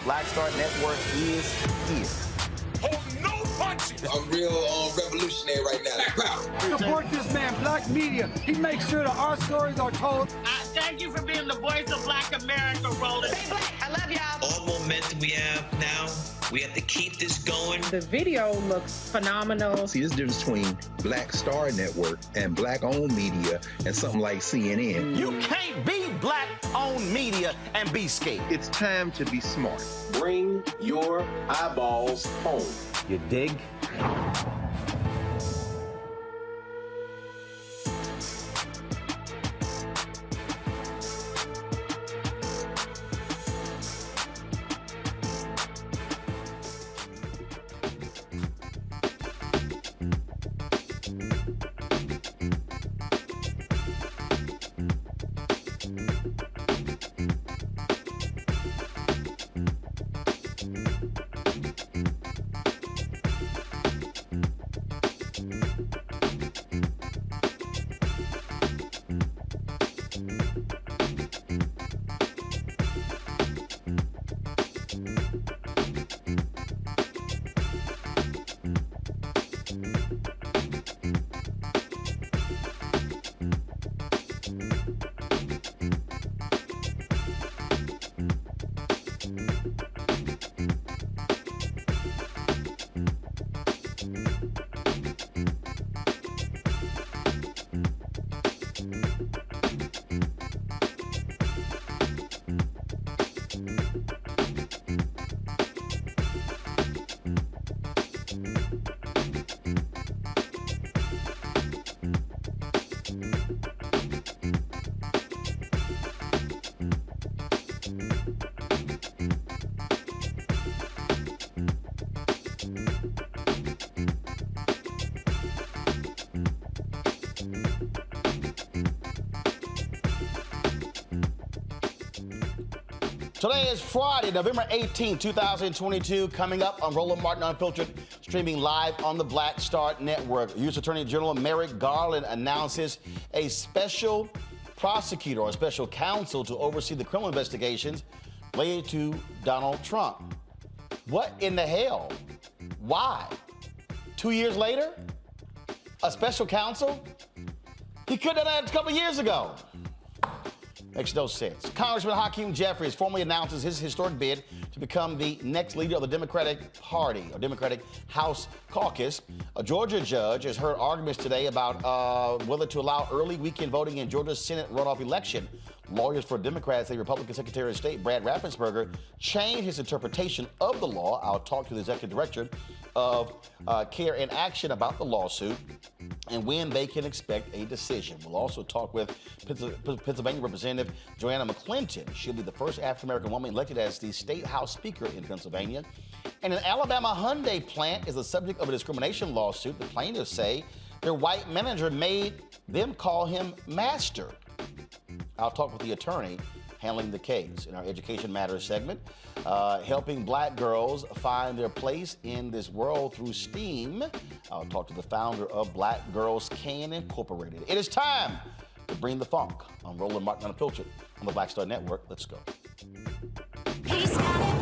Black Star Network is here. Hold no punches. I'm real revolutionary right now. Support this man, Black Media. He makes sure that our stories are told. Thank you for being the voice of Black America, Roland. Stay black. I love y'all. All momentum we have now, we have to keep this going. The video looks phenomenal. See, there's a difference between Black Star Network and Black-owned media and something like CNN. You can't be Black-owned media and be scared. It's time to be smart. Bring your eyeballs home. You dig? Today is Friday, November 18, 2022, coming up on Roland Martin Unfiltered, streaming live on the Black Star Network. U.S. Attorney General Merrick Garland announces a special prosecutor or special counsel to oversee the criminal investigations related to Donald Trump. What in the hell? Why? 2 years later? A special counsel? He could have done that a couple years ago. Makes no sense. Congressman Hakeem Jefferies formally announces his historic bid to become the next leader of the Democratic Party, or Democratic House Caucus. A Georgia judge has heard arguments today about whether to allow early weekend voting in Georgia's Senate runoff election. Lawyers for Democrats say Republican Secretary of State Brad Raffensperger changed his interpretation of the law. I'll talk to the executive director of Care and Action about the lawsuit and when they can expect a decision. We'll also talk with Pennsylvania Representative Joanna McClinton. She'll be the first African-American woman elected as the State House Speaker in Pennsylvania. And an Alabama Hyundai plant is the subject of a discrimination lawsuit. The plaintiffs say their white manager made them call him master. I'll talk with the attorney handling the case. In our Education Matters segment, helping black girls find their place in this world through STEAM. I'll talk to the founder of Black Girls Can Incorporated. It is time to bring the funk on Roland Martin Unfiltered on the Black Star Network. Let's go. He's got it.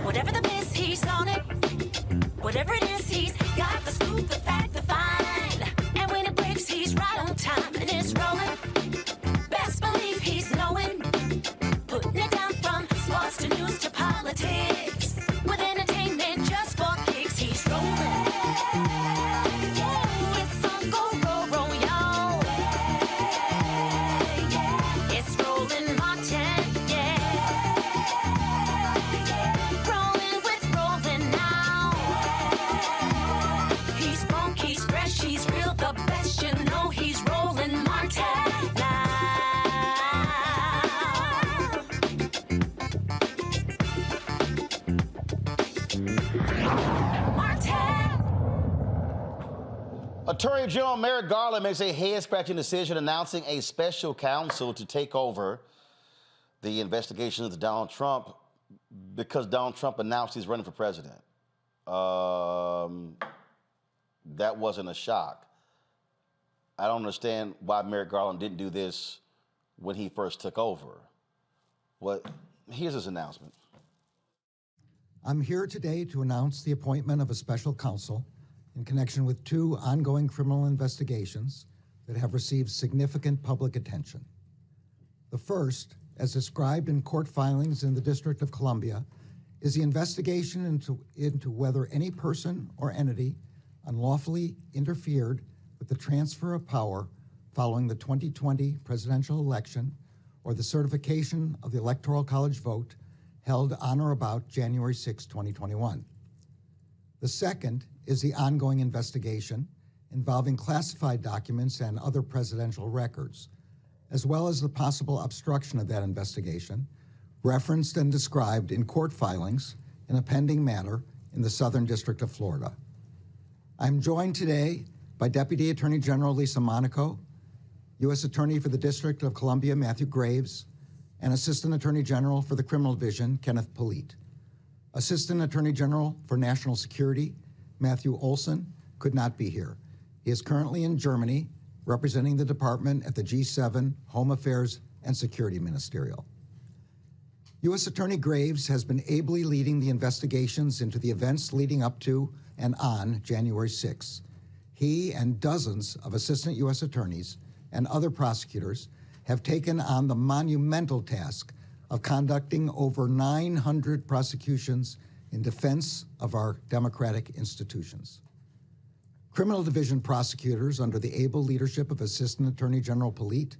Whatever the miss, he's on it. Whatever it is, he's got the scoop, the fact, the find. And when it breaks, he's right on time and it's rolling. Best believe he's knowing. Putting it down from sports to news to politics. With entertainment just for kicks, he's rolling. It's on go, roll, roll, y'all. It's Roland Martin, yeah. Rolling with Roland now. He's funk, he's fresh, he's real, the best, you know he's Roland Martin now. Attorney General Merrick Garland makes a head-scratching decision announcing a special counsel to take over the investigation of Donald Trump because Donald Trump announced he's running for president. That wasn't a shock. I don't understand why Merrick Garland didn't do this when he first took over. Here's his announcement. I'm here today to announce the appointment of a special counsel in connection with two ongoing criminal investigations that have received significant public attention. The first, as described in court filings in the District of Columbia, is the investigation into whether any person or entity unlawfully interfered with the transfer of power following the 2020 presidential election or the certification of the Electoral College vote held on or about January 6, 2021. The second is the ongoing investigation involving classified documents and other presidential records, as well as the possible obstruction of that investigation, referenced and described in court filings in a pending matter in the Southern District of Florida. I'm joined today by Deputy Attorney General Lisa Monaco, U.S. Attorney for the District of Columbia Matthew Graves, and Assistant Attorney General for the Criminal Division Kenneth Polite. Assistant Attorney General for National Security Matthew Olson could not be here. He is currently in Germany representing the department at the G7 Home Affairs and Security Ministerial. U.S. Attorney Graves has been ably leading the investigations into the events leading up to and on January 6. He and dozens of assistant U.S. attorneys and other prosecutors have taken on the monumental task of conducting over 900 prosecutions in defense of our democratic institutions. Criminal Division prosecutors, under the able leadership of Assistant Attorney General Polite,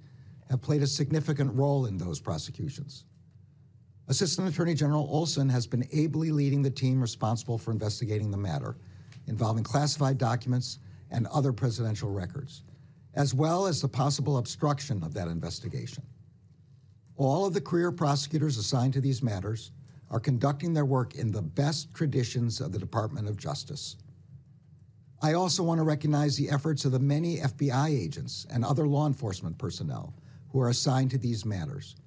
have played a significant role in those prosecutions. Assistant Attorney General Olson has been ably leading the team responsible for investigating the matter involving classified documents and other presidential records, as well as the possible obstruction of that investigation. All of the career prosecutors assigned to these matters are conducting their work in the best traditions of the Department of Justice. I also want to recognize the efforts of the many FBI agents and other law enforcement personnel who are assigned to these matters.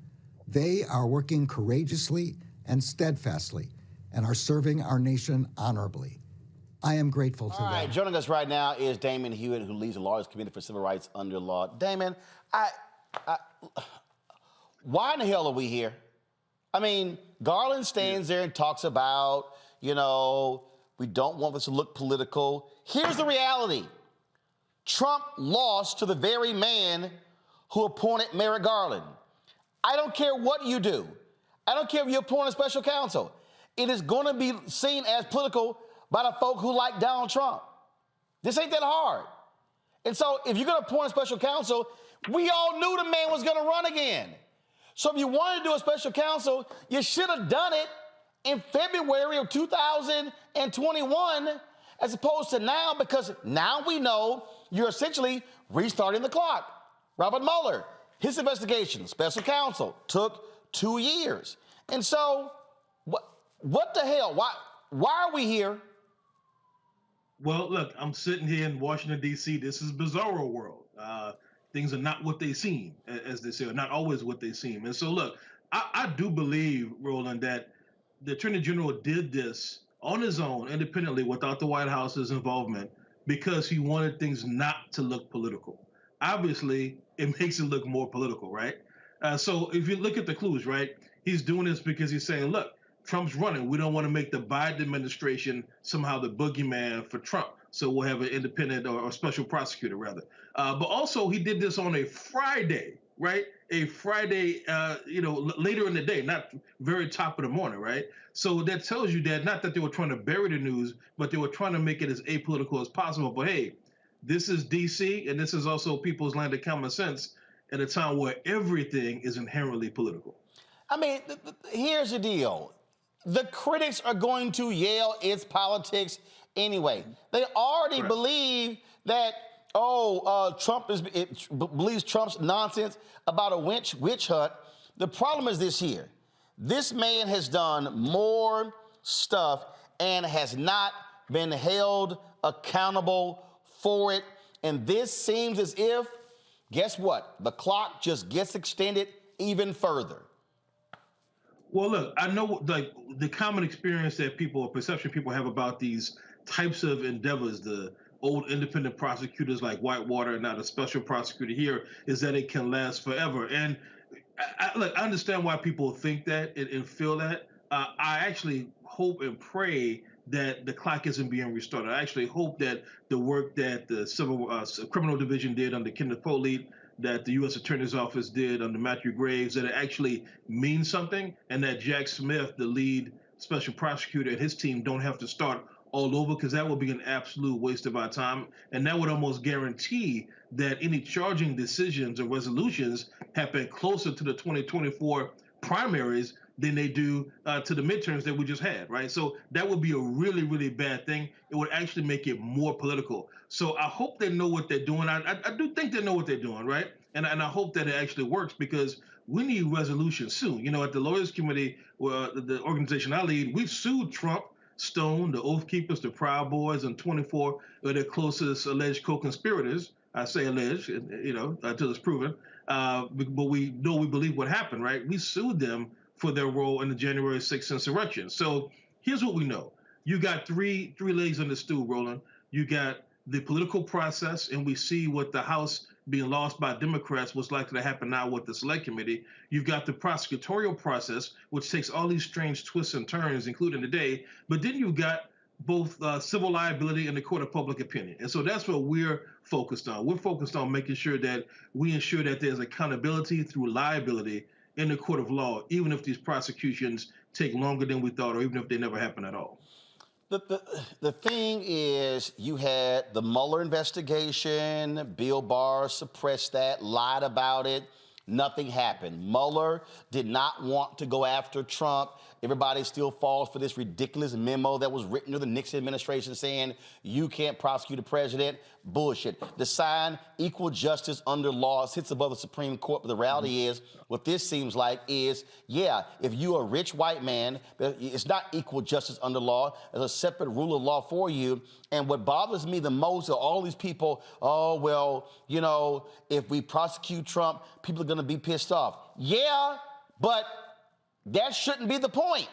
They are working courageously and steadfastly and are serving our nation honorably. I am grateful to them. All right, joining us right now is Damon Hewitt, who leads the Lawyers Committee for Civil Rights under law. Damon, why in the hell are we here? I mean, Garland stands there and talks about, we don't want this to look political. Here's the reality. Trump lost to the very man who appointed Merrick Garland. I don't care what you do. I don't care if you appoint a special counsel. It is going to be seen as political by the folk who like Donald Trump. This ain't that hard. And so if you're going to appoint a special counsel, we all knew the man was going to run again. So if you wanted to do a special counsel, you should have done it in February of 2021 as opposed to now, because now we know you're essentially restarting the clock. Robert Mueller, his investigation, special counsel, took 2 years. And so what the hell? Why are we here? Well, look, I'm sitting here in Washington, D.C. This is bizarro world. Things are not what they seem, as they say, or not always what they seem. And so, look, I do believe, Roland, that the Attorney General did this on his own, independently, without the White House's involvement, because he wanted things not to look political. Obviously, it makes it look more political, right? So if you look at the clues, right, he's doing this because he's saying, look, Trump's running. We don't want to make the Biden administration somehow the boogeyman for Trump. So we'll have an independent or special prosecutor, rather. But also, he did this on a Friday, right? A Friday, later in the day, not very top of the morning, right? So that tells you that not that they were trying to bury the news, but they were trying to make it as apolitical as possible. But hey, this is D.C., and this is also people's land of common sense at a time where everything is inherently political. I mean, here's the deal. The critics are going to yell it's politics anyway. They already believe that, Trump believes Trump's nonsense about a witch hunt. The problem is this here. This man has done more stuff and has not been held accountable for it. And this seems as if, guess what? The clock just gets extended even further. Well, look, I know the common experience that people, or perception people have about these types of endeavors, the old independent prosecutors like Whitewater and now the special prosecutor here, is that it can last forever. And I understand why people think that and feel that. I actually hope and pray that the clock isn't being restarted. I actually hope that the work that the Civil Criminal Division did under Kenneth Foley, that the U.S. Attorney's Office did under Matthew Graves, that it actually means something, and that Jack Smith, the lead special prosecutor, and his team don't have to start all over, because that would be an absolute waste of our time. And that would almost guarantee that any charging decisions or resolutions happen closer to the 2024 primaries than they do to the midterms that we just had, right? So that would be a really, really bad thing. It would actually make it more political. So I hope they know what they're doing. I do think they know what they're doing, right? And I hope that it actually works, because we need resolution soon. You know, at the Lawyers Committee, the organization I lead, we've sued Trump, Stone, the Oath Keepers, the Proud Boys, and 24 of their closest alleged co-conspirators. I say alleged, you know, until it's proven. But we know, we believe what happened, right? We sued them for their role in the January 6th insurrection. So here's what we know. You got three legs on the stool, Roland. You got the political process, and we see what the House being lost by Democrats, what's likely to happen now with the Select Committee. You've got the prosecutorial process, which takes all these strange twists and turns, including today. But then you've got both civil liability and the court of public opinion. And so that's what we're focused on. We're focused on making sure that we ensure that there's accountability through liability in the court of law, even if these prosecutions take longer than we thought, or even if they never happen at all. The thing is, you had the Mueller investigation. Bill Barr suppressed that, lied about it. Nothing happened. Mueller did not want to go after Trump. Everybody still falls for this ridiculous memo that was written to the Nixon administration saying you can't prosecute a president. Bullshit. The sign, equal justice under law, sits above the Supreme Court. But the reality is, what this seems like is, yeah, if you're a rich white man, it's not equal justice under law. There's a separate rule of law for you. And what bothers me the most are all these people, oh, well, you know, if we prosecute Trump, people are going to be pissed off. Yeah, but that shouldn't be the point.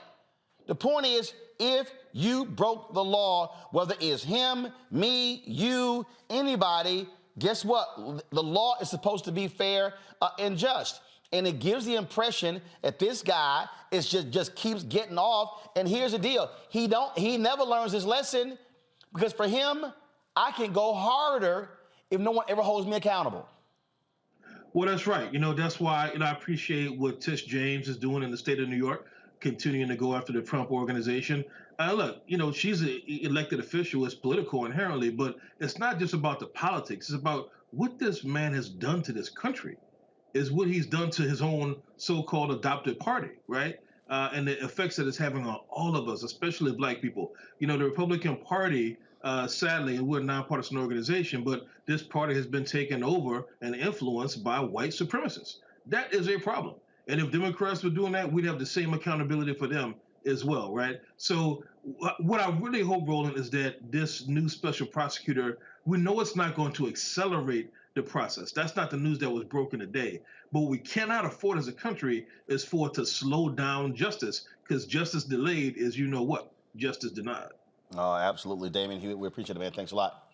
The point is, if you broke the law, whether it's him, me, you, anybody, guess what? The law is supposed to be fair and just. And it gives the impression that this guy is just keeps getting off. And here's the deal. He never learns his lesson, because for him, I can go harder if no one ever holds me accountable. Well, that's right. You know, that's why, I appreciate what Tish James is doing in the state of New York, continuing to go after the Trump organization. Look, she's an elected official. It's political inherently, but it's not just about the politics. It's about what this man has done to this country, is what he's done to his own so-called adopted party, right? And the effects that it's having on all of us, especially Black people. The Republican Party, sadly, and we're a nonpartisan organization, but this party has been taken over and influenced by white supremacists. That is a problem. And if Democrats were doing that, we'd have the same accountability for them as well, right? So what I really hope, Roland, is that this new special prosecutor, we know it's not going to accelerate the process. That's not the news that was broken today. But what we cannot afford as a country is for it to slow down justice, because justice delayed is, justice denied. Oh, absolutely, Damon Hewitt. We appreciate it, man. Thanks a lot.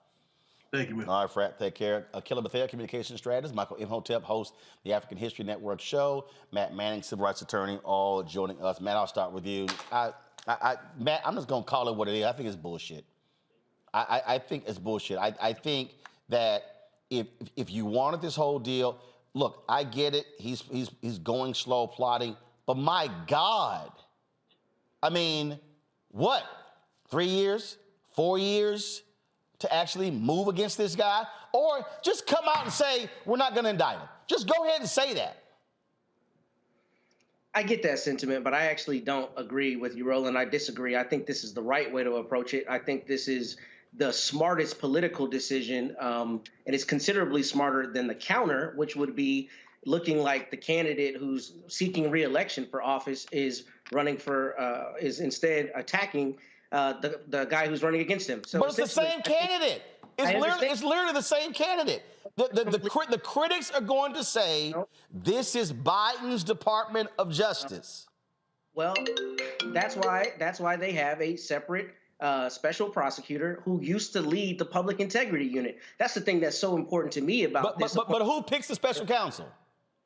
Thank you, man. All right, Frat, take care. Akila Bethea, communications strategist. Michael Imhotep, host the African History Network show. Matt Manning, civil rights attorney, all joining us. Matt, I'll start with you. Matt, I'm just going to call it what it is. I think it's bullshit. I think it's bullshit. I think that if you wanted this whole deal, look, I get it. He's going slow, plotting. But my God, I mean, what? 3 years, 4 years to actually move against this guy? Or just come out and say, we're not going to indict him. Just go ahead and say that. I get that sentiment, but I actually don't agree with you, Roland. I disagree. I think this is the right way to approach it. I think this is the smartest political decision, and it's considerably smarter than the counter, which would be looking like the candidate who's seeking re-election for office is running for, is instead attacking the guy who's running against him. So but it's the same candidate. It's literally the same candidate. The critics are going to say this is Biden's Department of Justice. Well, that's why they have a separate special prosecutor who used to lead the public integrity unit. That's the thing that's so important to me about this. But who picks the special counsel?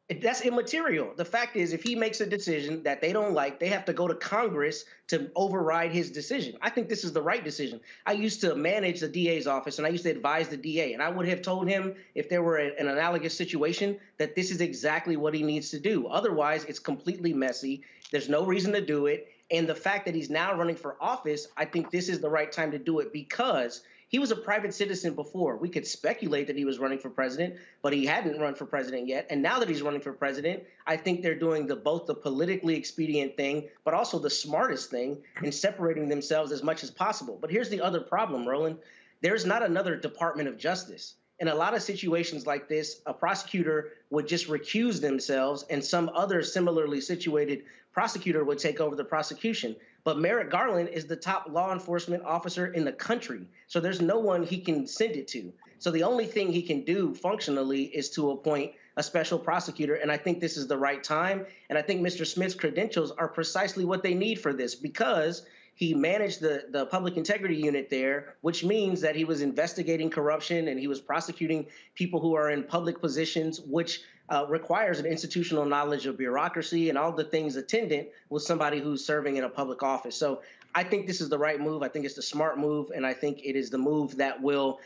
That's immaterial. The fact is, if he makes a decision that they don't like, they have to go to Congress to override his decision. I think this is the right decision. I used to manage the DA's office, and I used to advise the DA, and I would have told him if there were an analogous situation that this is exactly what he needs to do. Otherwise, it's completely messy. There's no reason to do it. And the fact that he's now running for office, I think this is the right time to do it because he was a private citizen before. We could speculate that he was running for president, but he hadn't run for president yet. And now that he's running for president, I think they're doing both the politically expedient thing, but also the smartest thing in separating themselves as much as possible. But here's the other problem, Roland. There's not another Department of Justice. In a lot of situations like this, a prosecutor would just recuse themselves and some other similarly situated prosecutor would take over the prosecution. But Merrick Garland is the top law enforcement officer in the country. So there's no one he can send it to. So the only thing he can do functionally is to appoint a special prosecutor. And I think this is the right time. And I think Mr. Smith's credentials are precisely what they need for this because he managed the public integrity unit there, which means that he was investigating corruption and he was prosecuting people who are in public positions, which requires an institutional knowledge of bureaucracy and all the things attendant with somebody who's serving in a public office. So I think this is the right move. I think it's the smart move, and I think it is the move that will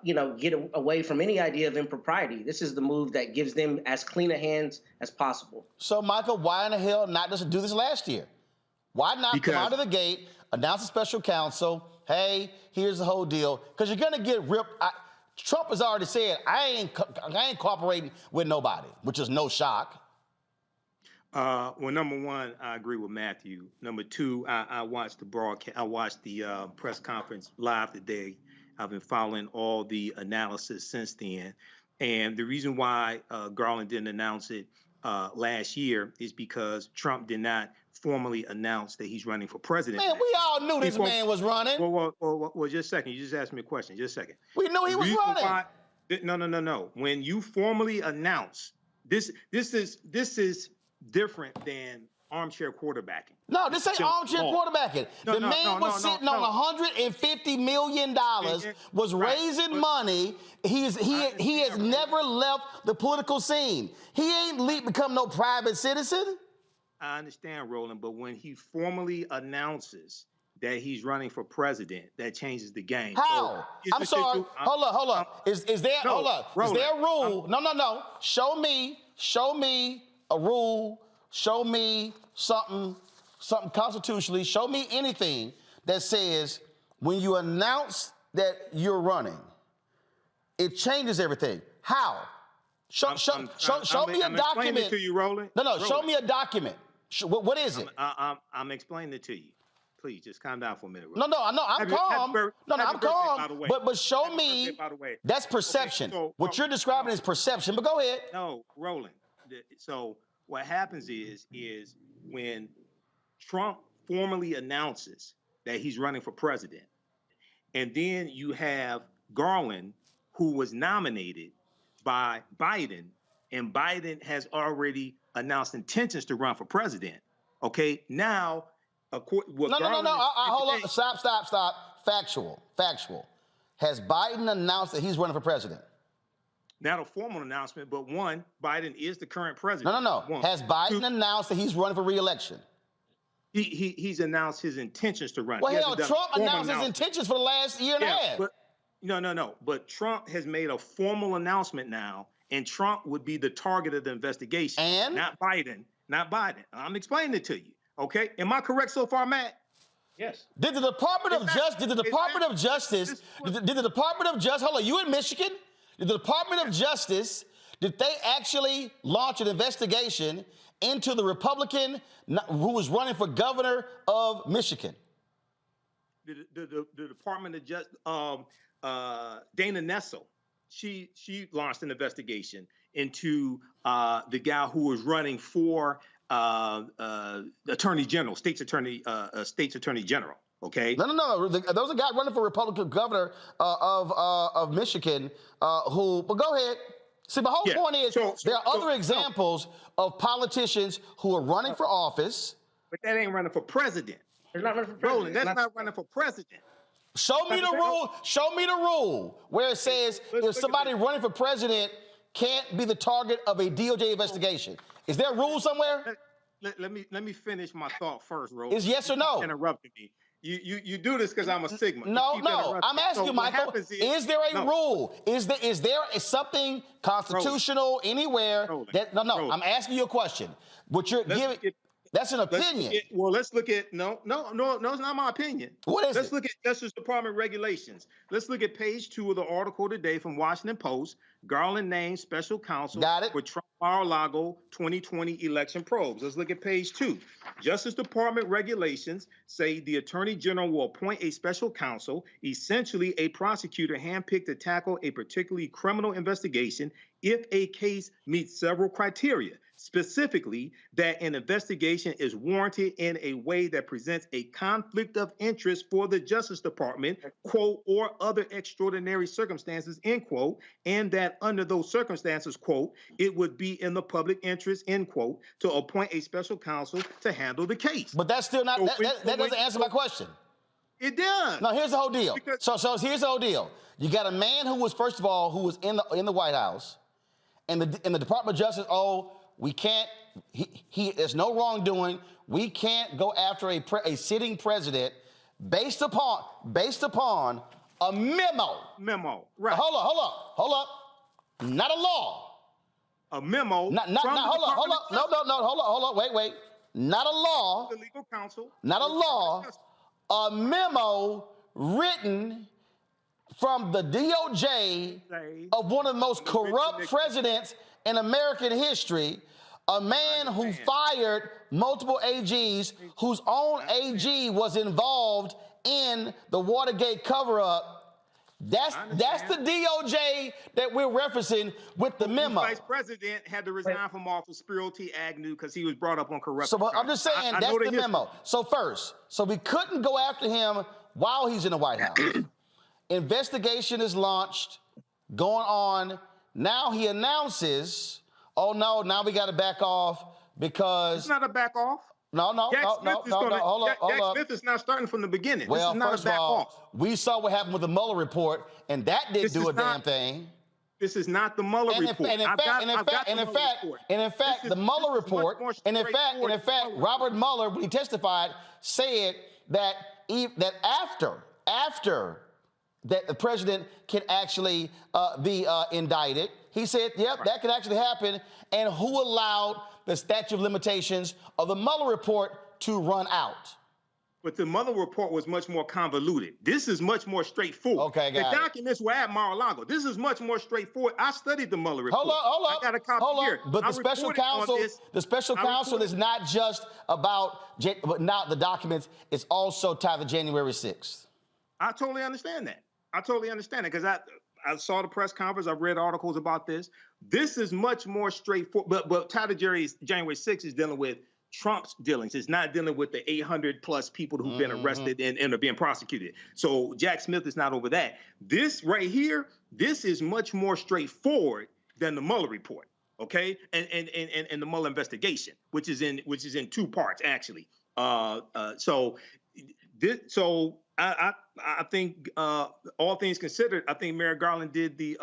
get away from any idea of impropriety. This is the move that gives them as clean a hands as possible. So, Michael, why in the hell not just do this last year? Why not come out of the gate, announce a special counsel, hey, here's the whole deal? Because you're going to get ripped. Trump has already said, I ain't cooperating with nobody, which is no shock. Well, number one, I agree with Matthew. Number two, I watched the broadcast. I watched the press conference live today. I've been following all the analysis since then. And the reason why Garland didn't announce it last year is because Trump did not formally announce that he's running for president. Man, we all knew this man was running. Well, just a second. You just asked me a question. Just a second. We knew he was running. No. When you formally announce this is different than armchair quarterbacking. No, this ain't armchair quarterbacking. The man was sitting on $150 million, was raising money. He has never left the political scene. He ain't become no private citizen. I understand, Roland, but when he formally announces that he's running for president, that changes the game. How? I'm sorry. Hold up. Is there Roland, is there a rule? No. Show me a rule. Show me something constitutionally. Show me anything that says when you announce that you're running, it changes everything. How? Show me a document. It to you, Roland. No. Roland. Show me a document. What is it? I'm explaining it to you. Please, just calm down for a minute. Roland. No. I'm calm. I'm calm. But show me. By the way. That's perception. Okay, what you're describing is perception. But go ahead. No, Roland. So what happens is when Trump formally announces that he's running for president, and then you have Garland, who was nominated by Biden, and Biden has already announced intentions to run for president. Okay, now, no. Hold on. Stop. Factual. Has Biden announced that he's running for president? Not a formal announcement, but one, Biden is the current president. No. Has Biden announced that he's running for re-election? He's announced his intentions to run. Well, hell, Trump announced his intentions for the last year and a half. But, no. But Trump has made a formal announcement now, and Trump would be the target of the investigation. And? Not Biden. I'm explaining it to you. Okay? Am I correct so far, Matt? Yes. Did the Department of Justice, hold on, you in Michigan? Did the Department of Justice, did they actually launch an investigation into the Republican who was running for governor of Michigan? The Department of Justice, Dana Nessel, she launched an investigation into the guy who was running for Attorney General, State's Attorney General. Okay. No. Those are guys running for Republican governor of Michigan who. But go ahead. See, my whole point is there are other examples of politicians who are running for office. But that ain't running for president. They're not running for president. Roland, that's not running for president. Show me the rule. Show me the rule where it says if somebody running for president can't be the target of a DOJ investigation. Is there a rule somewhere? Let me finish my thought first, Roland. Is yes or no? Interrupting me. You do this because I'm a Sigma. No. I'm asking you, Michael. Is there a rule? Is there something constitutional anywhere that? No. I'm asking you a question. What you're giving? That's an opinion. Let's look at no. It's not my opinion. What is it? Let's look at Justice Department regulations. Let's look at page 2 of the article today from Washington Post. Garland named special counsel for Trump Mar-a-Lago 2020 election probes. Let's look at page 2. Justice Department regulations say the Attorney General will appoint a special counsel, essentially a prosecutor handpicked to tackle a particularly criminal investigation if a case meets several criteria. Specifically, that an investigation is warranted in a way that presents a conflict of interest for the Justice Department, quote, or other extraordinary circumstances, end quote, and that under those circumstances, quote, it would be in the public interest, end quote, to appoint a special counsel to handle the case. But that's still not, that doesn't answer my question. It does. No, here's the whole deal. So here's the whole deal. You got a man who was, first of all, who was in the White House, and the Department of Justice, we can't, there's no wrongdoing. We can't go after a sitting president based upon a memo. Right. Hold up. Not a law. A memo. Hold up. Wait. Not a law. The legal counsel. Not a law. A memo written from the DOJ of one of the most corrupt presidents in American history, a man who fired multiple AGs, whose own AG was involved in the Watergate cover-up. That's the DOJ that we're referencing with the memo. The vice president had to resign from office, Spiro T. Agnew, because he was brought up on corruption. So I'm just saying that's the memo. So we couldn't go after him while he's in the White House. Investigation is launched, going on. Now he announces, oh no, now we got to back off because it's not a back off. No. Hold up. Jack Smith is not starting from the beginning. Well, this is not first a back of all, off. we saw what happened with the Mueller report, and that didn't do a damn thing. This is not the Mueller report. In fact, the Mueller report, and in fact, Robert Mueller, when he testified, said that after that the president can actually be indicted. He said, yep, that could actually happen. And who allowed the statute of limitations of the Mueller report to run out? But the Mueller report was much more convoluted. This is much more straightforward. Okay, the documents were at Mar-a-Lago. This is much more straightforward. I studied the Mueller report. Hold up. I got a copy here. But the special counsel is not just about, but not the documents. It's also tied to January 6th. I totally understand that. Because I saw the press conference. I've read articles about this. This is much more straightforward. But tied to January 6th is dealing with Trump's dealings. It's not dealing with the 800 plus people who've been arrested and are being prosecuted. So Jack Smith is not over that. This right here, this is much more straightforward than the Mueller report. Okay, and the Mueller investigation, which is in 2 parts actually. I think all things considered, I think Merrick Garland did the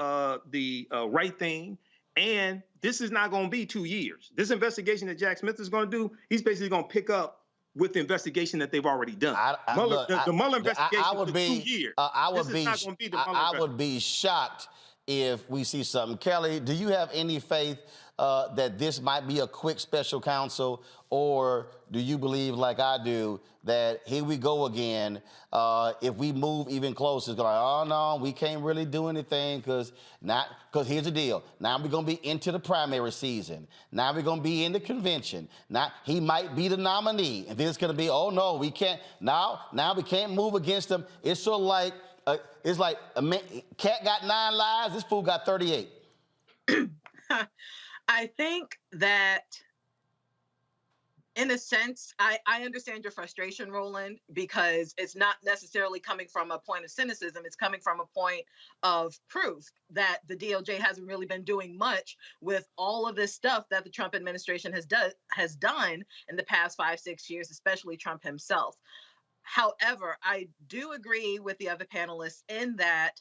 right thing. And this is not going to be 2 years. This investigation that Jack Smith is going to do, he's basically going to pick up with the investigation that they've already done. The Mueller investigation took 2 years. I would be shocked if we see something. Kelly, do you have any faith that this might be a quick special counsel, or do you believe, like I do, that here we go again? If we move even closer, it's going to, oh no, we can't really do anything because here's the deal. Now we're going to be into the primary season. Now we're going to be in the convention. Now he might be the nominee, and then it's going to be, oh no, we can't. Now we can't move against him. It's sort of like it's like a cat got 9 lives. This fool got 38. I think that, in a sense, I understand your frustration, Roland, because it's not necessarily coming from a point of cynicism. It's coming from a point of proof that the DOJ hasn't really been doing much with all of this stuff that the Trump administration has done in the past 5-6 years, especially Trump himself. However, I do agree with the other panelists in that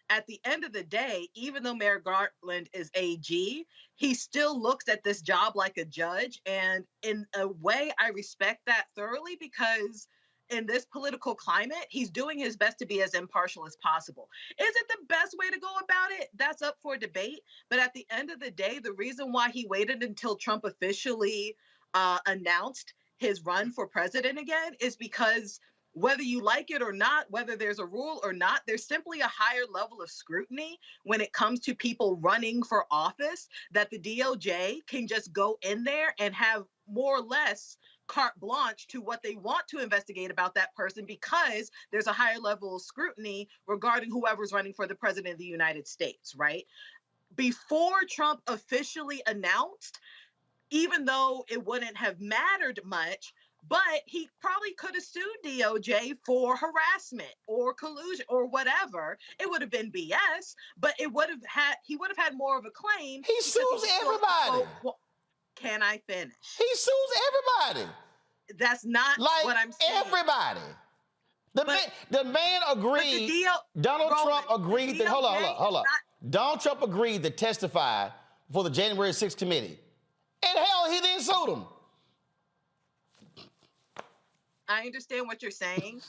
at the end of the day, even though Merrick Garland is AG, he still looks at this job like a judge. And in a way, I respect that thoroughly because in this political climate, he's doing his best to be as impartial as possible. Is it the best way to go about it? That's up for debate. But at the end of the day, the reason why he waited until Trump officially announced his run for president again is because whether you like it or not, whether there's a rule or not, there's simply a higher level of scrutiny when it comes to people running for office that the DOJ can just go in there and have more or less carte blanche to what they want to investigate about that person because there's a higher level of scrutiny regarding whoever's running for the president of the United States, right? Before Trump officially announced, even though it wouldn't have mattered much, but he probably could have sued DOJ for harassment or collusion or whatever. It would have been BS, but he would have had more of a claim. He sues everybody. Can I finish? He sues everybody. That's not like what I'm saying. Everybody. The man agreed. Donald Trump agreed that. Hold on. Donald Trump agreed to testify for the January 6th committee. And hell, he then sued him. I understand what you're saying.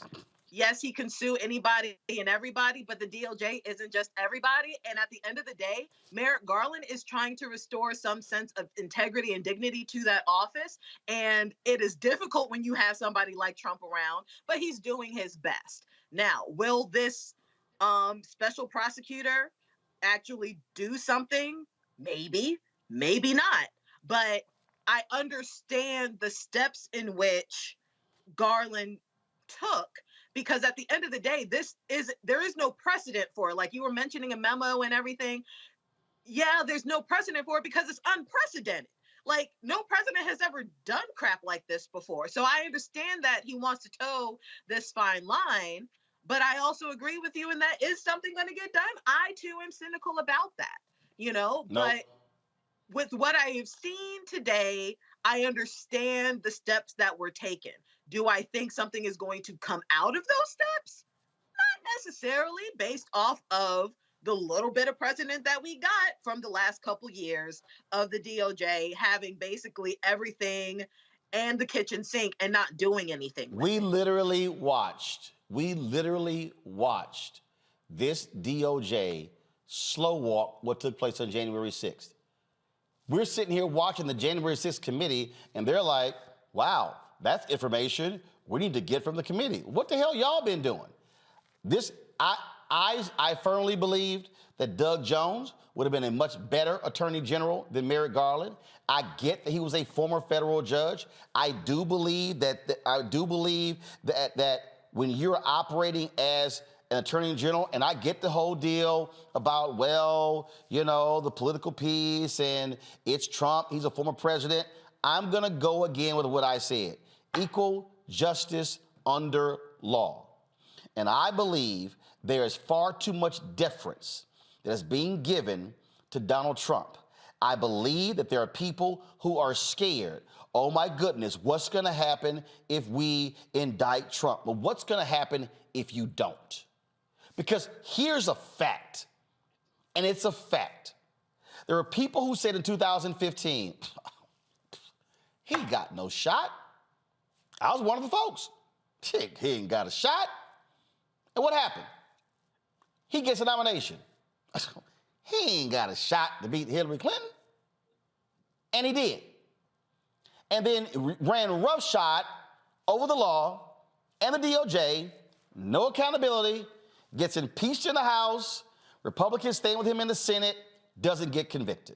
Yes, he can sue anybody and everybody, but the DOJ isn't just everybody. And at the end of the day, Merrick Garland is trying to restore some sense of integrity and dignity to that office. And it is difficult when you have somebody like Trump around, but he's doing his best. Now, will this special prosecutor actually do something? Maybe, maybe not. But I understand the steps in which Garland took, because at the end of the day, there is no precedent for it. Like you were mentioning a memo and everything. Yeah, there's no precedent for it because it's unprecedented. Like no president has ever done crap like this before. So I understand that he wants to toe this fine line, but I also agree with you in that is something going to get done? I too am cynical about that, but with what I have seen today, I understand the steps that were taken. Do I think something is going to come out of those steps? Not necessarily, based off of the little bit of precedent that we got from the last couple years of the DOJ having basically everything and the kitchen sink and not doing anything. We literally watched this DOJ slow walk what took place on January 6th. We're sitting here watching the January 6th committee, and they're like, wow, that's information we need to get from the committee. What the hell y'all been doing? I firmly believed that Doug Jones would have been a much better attorney general than Merrick Garland. I get that he was a former federal judge. I do believe that when you're operating as an attorney general, and I get the whole deal about, the political piece and it's Trump, he's a former president. I'm gonna go again with what I said. Equal justice under law. And I believe there is far too much deference that is being given to Donald Trump. I believe that there are people who are scared. Oh my goodness, what's gonna happen if we indict Trump? Well, what's gonna happen if you don't? Because here's a fact, and it's a fact. There are people who said in 2015, he got no shot. I was one of the folks. He ain't got a shot. And what happened? He gets a nomination. He ain't got a shot to beat Hillary Clinton. And he did. And then ran roughshod over the law and the DOJ, no accountability, gets impeached in the House, Republicans staying with him in the Senate, doesn't get convicted.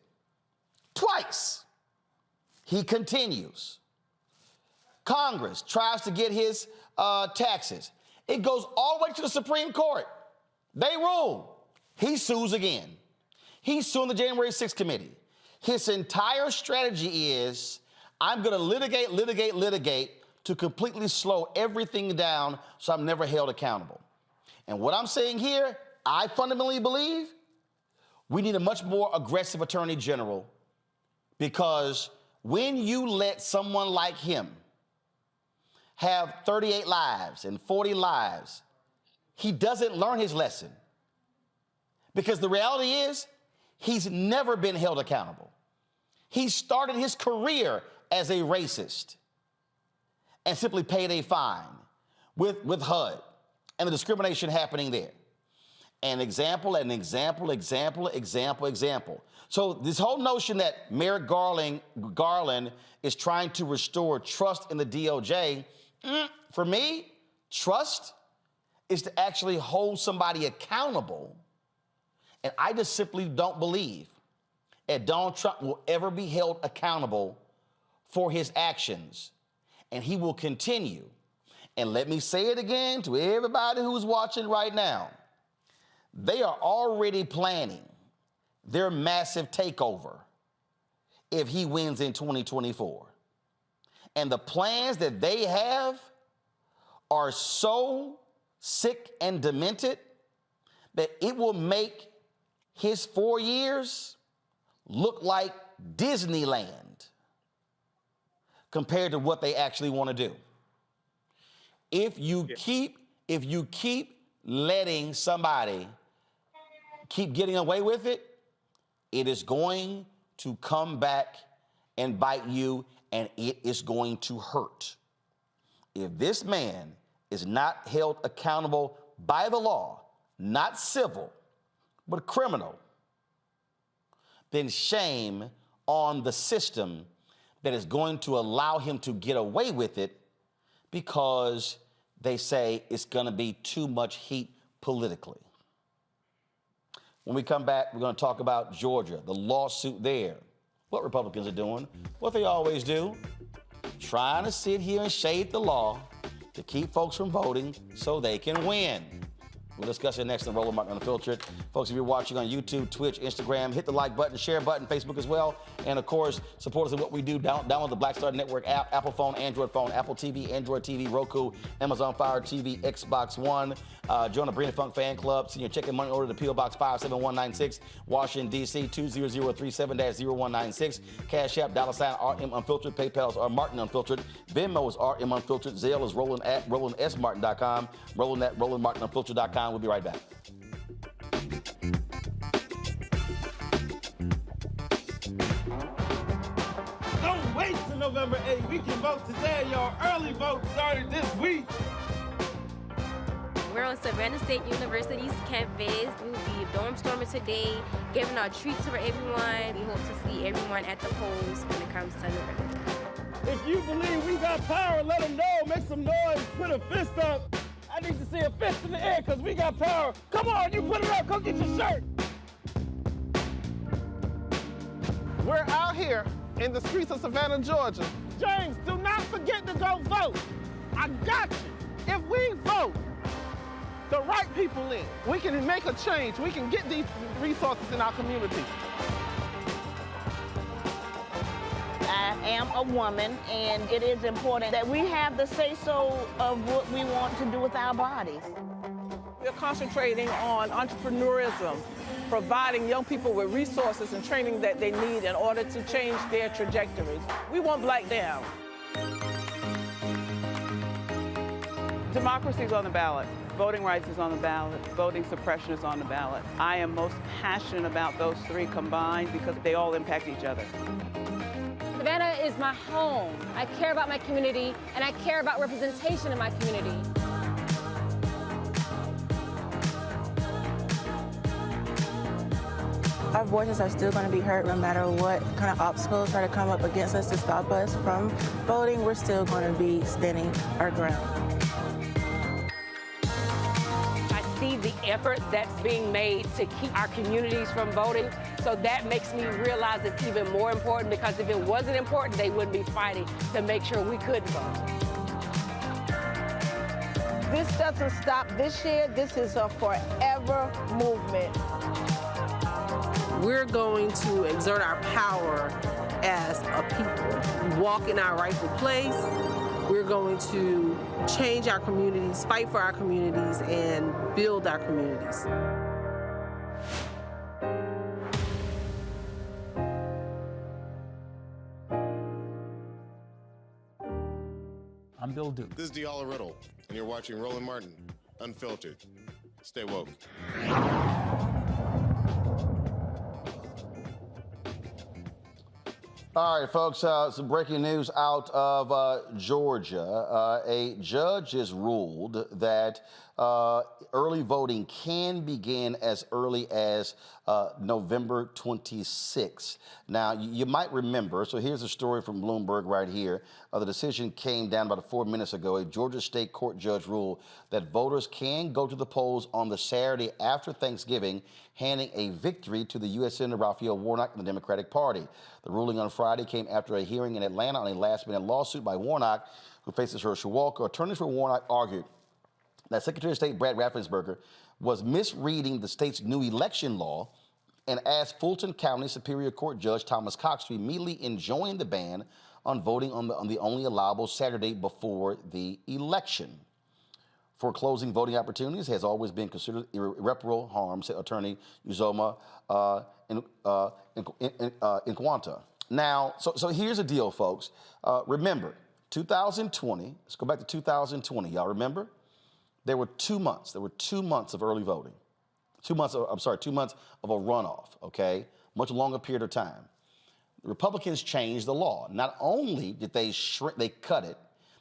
Twice. He continues. Congress tries to get his taxes. It goes all the way to the Supreme Court. They rule. He sues again. He's suing the January 6th committee. His entire strategy is, I'm going to litigate to completely slow everything down so I'm never held accountable. And what I'm saying here, I fundamentally believe we need a much more aggressive attorney general, because when you let someone like him have 38 lives and 40 lives, he doesn't learn his lesson. Because the reality is, he's never been held accountable. He started his career as a racist and simply paid a fine with HUD and the discrimination happening there. An example. So this whole notion that Merrick Garland is trying to restore trust in the DOJ, for me, trust is to actually hold somebody accountable. And I just simply don't believe that Donald Trump will ever be held accountable for his actions. And he will continue. And let me say it again to everybody who's watching right now. They are already planning their massive takeover if he wins in 2024. And the plans that they have are so sick and demented that it will make his 4 years look like Disneyland compared to what they actually want to do. If you keep letting somebody keep getting away with it, it is going to come back and bite you, and it is going to hurt. If this man is not held accountable by the law, not civil, but criminal, then shame on the system that is going to allow him to get away with it because they say it's going to be too much heat politically. When we come back, we're going to talk about Georgia, the lawsuit there. What Republicans are doing, what they always do, trying to sit here and shade the law to keep folks from voting so they can win. We'll discuss it next on Roland Martin Unfiltered. Folks, if you're watching on YouTube, Twitch, Instagram, hit the like button, share button, Facebook as well. And of course, support us in what we do. Download the Black Star Network app, Apple phone, Android phone, Apple TV, Android TV, Roku, Amazon Fire TV, Xbox One. Join the Brina Funk fan club. Send your check and money order to P.O. Box 57196, Washington, D.C. 20037-0196. Cash App, $RM Unfiltered. PayPal is Martin Unfiltered. Venmo is RM Unfiltered. Zelle is Roland at RolandSMartin.com. Roland at RolandMartinUnfiltered.com. We'll be right back. Don't wait till November 8th. We can vote today, y'all. Early vote started this week. We're on Savannah State University's campus. We'll be dorm storming today, giving out treats for everyone. We hope to see everyone at the polls when it comes to November. If you believe we got power, let them know. Make some noise. Put a fist up. I need to see a fist in the air because we got power. Come on, you put it up. Go get your shirt. We're out here in the streets of Savannah, Georgia. James, do not forget to go vote. I got you. If we vote the right people in, we can make a change. We can get these resources in our community. I am a woman, and it is important that we have the say-so of what we want to do with our bodies. We're concentrating on entrepreneurism, providing young people with resources and training that they need in order to change their trajectories. We want Black down. Democracy is on the ballot. Voting rights is on the ballot. Voting suppression is on the ballot. I am most passionate about those three combined because they all impact each other. Savannah is my home. I care about my community, and I care about representation in my community. Our voices are still going to be heard no matter what kind of obstacles try to come up against us to stop us from voting. We're still going to be standing our ground. I see the effort that's being made to keep our communities from voting. So that makes me realize it's even more important, because if it wasn't important, they wouldn't be fighting to make sure we could vote. This doesn't stop this year. This is a forever movement. We're going to exert our power as a people, walk in our rightful place. We're going to change our communities, fight for our communities, and build our communities. I'm Bill Duke. This is Diala Riddle, and you're watching Roland Martin Unfiltered. Stay woke. All right, folks, some breaking news out of Georgia. A judge has ruled that early voting can begin as early as November 26th. Now, you might remember, so here's a story from Bloomberg right here. The decision came down about 4 minutes ago. A Georgia state court judge ruled that voters can go to the polls on the Saturday after Thanksgiving, handing a victory to the U.S. Senator Raphael Warnock and the Democratic Party. The ruling on Friday came after a hearing in Atlanta on a last-minute lawsuit by Warnock, who faces Herschel Walker. Attorneys for Warnock argued that Secretary of State Brad Raffensperger was misreading the state's new election law and asked Fulton County Superior Court Judge Thomas Cox to immediately enjoin the ban on voting on the only allowable Saturday before the election. Foreclosing voting opportunities has always been considered irreparable harm, said attorney Uzoma Nkwanta. Now, so here's the deal, folks. Remember, 2020, let's go back to 2020. Y'all remember? There were 2 months. There were 2 months of early voting. 2 months of a runoff, okay? Much longer period of time. The Republicans changed the law. Not only did they cut it,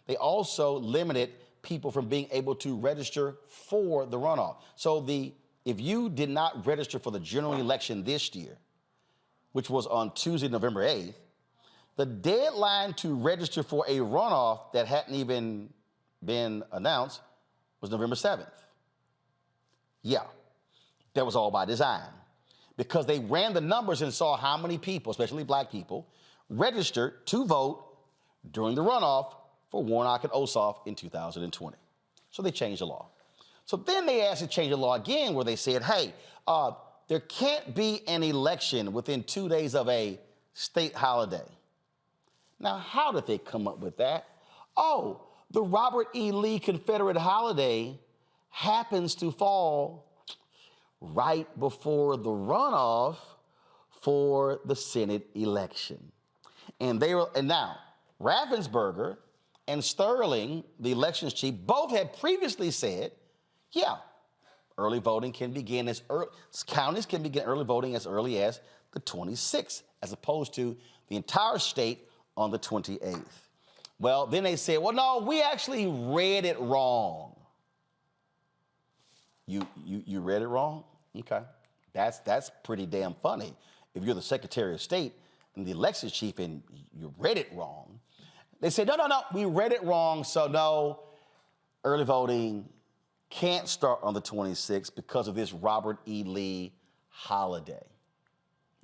they also limited people from being able to register for the runoff. So if you did not register for the general election this year, which was on Tuesday, November 8th, the deadline to register for a runoff that hadn't even been announced was November 7th. Yeah, that was all by design, because they ran the numbers and saw how many people, especially black people, registered to vote during the runoff for Warnock and Ossoff in 2020. So they changed the law. So then they asked to change the law again, where they said, hey, there can't be an election within 2 days of a state holiday. Now, how did they come up with that? Oh, the Robert E. Lee Confederate holiday happens to fall right before the runoff for the Senate election. And now, Raffensperger and Sterling, the elections chief, both had previously said, yeah, early voting can begin counties can begin early voting as early as the 26th, as opposed to the entire state on the 28th. Well, then they said, well, no, we actually read it wrong. You read it wrong? Okay. That's pretty damn funny. If you're the Secretary of State and the elections chief and you read it wrong. They said, no, we read it wrong, so no, early voting can't start on the 26th because of this Robert E. Lee holiday.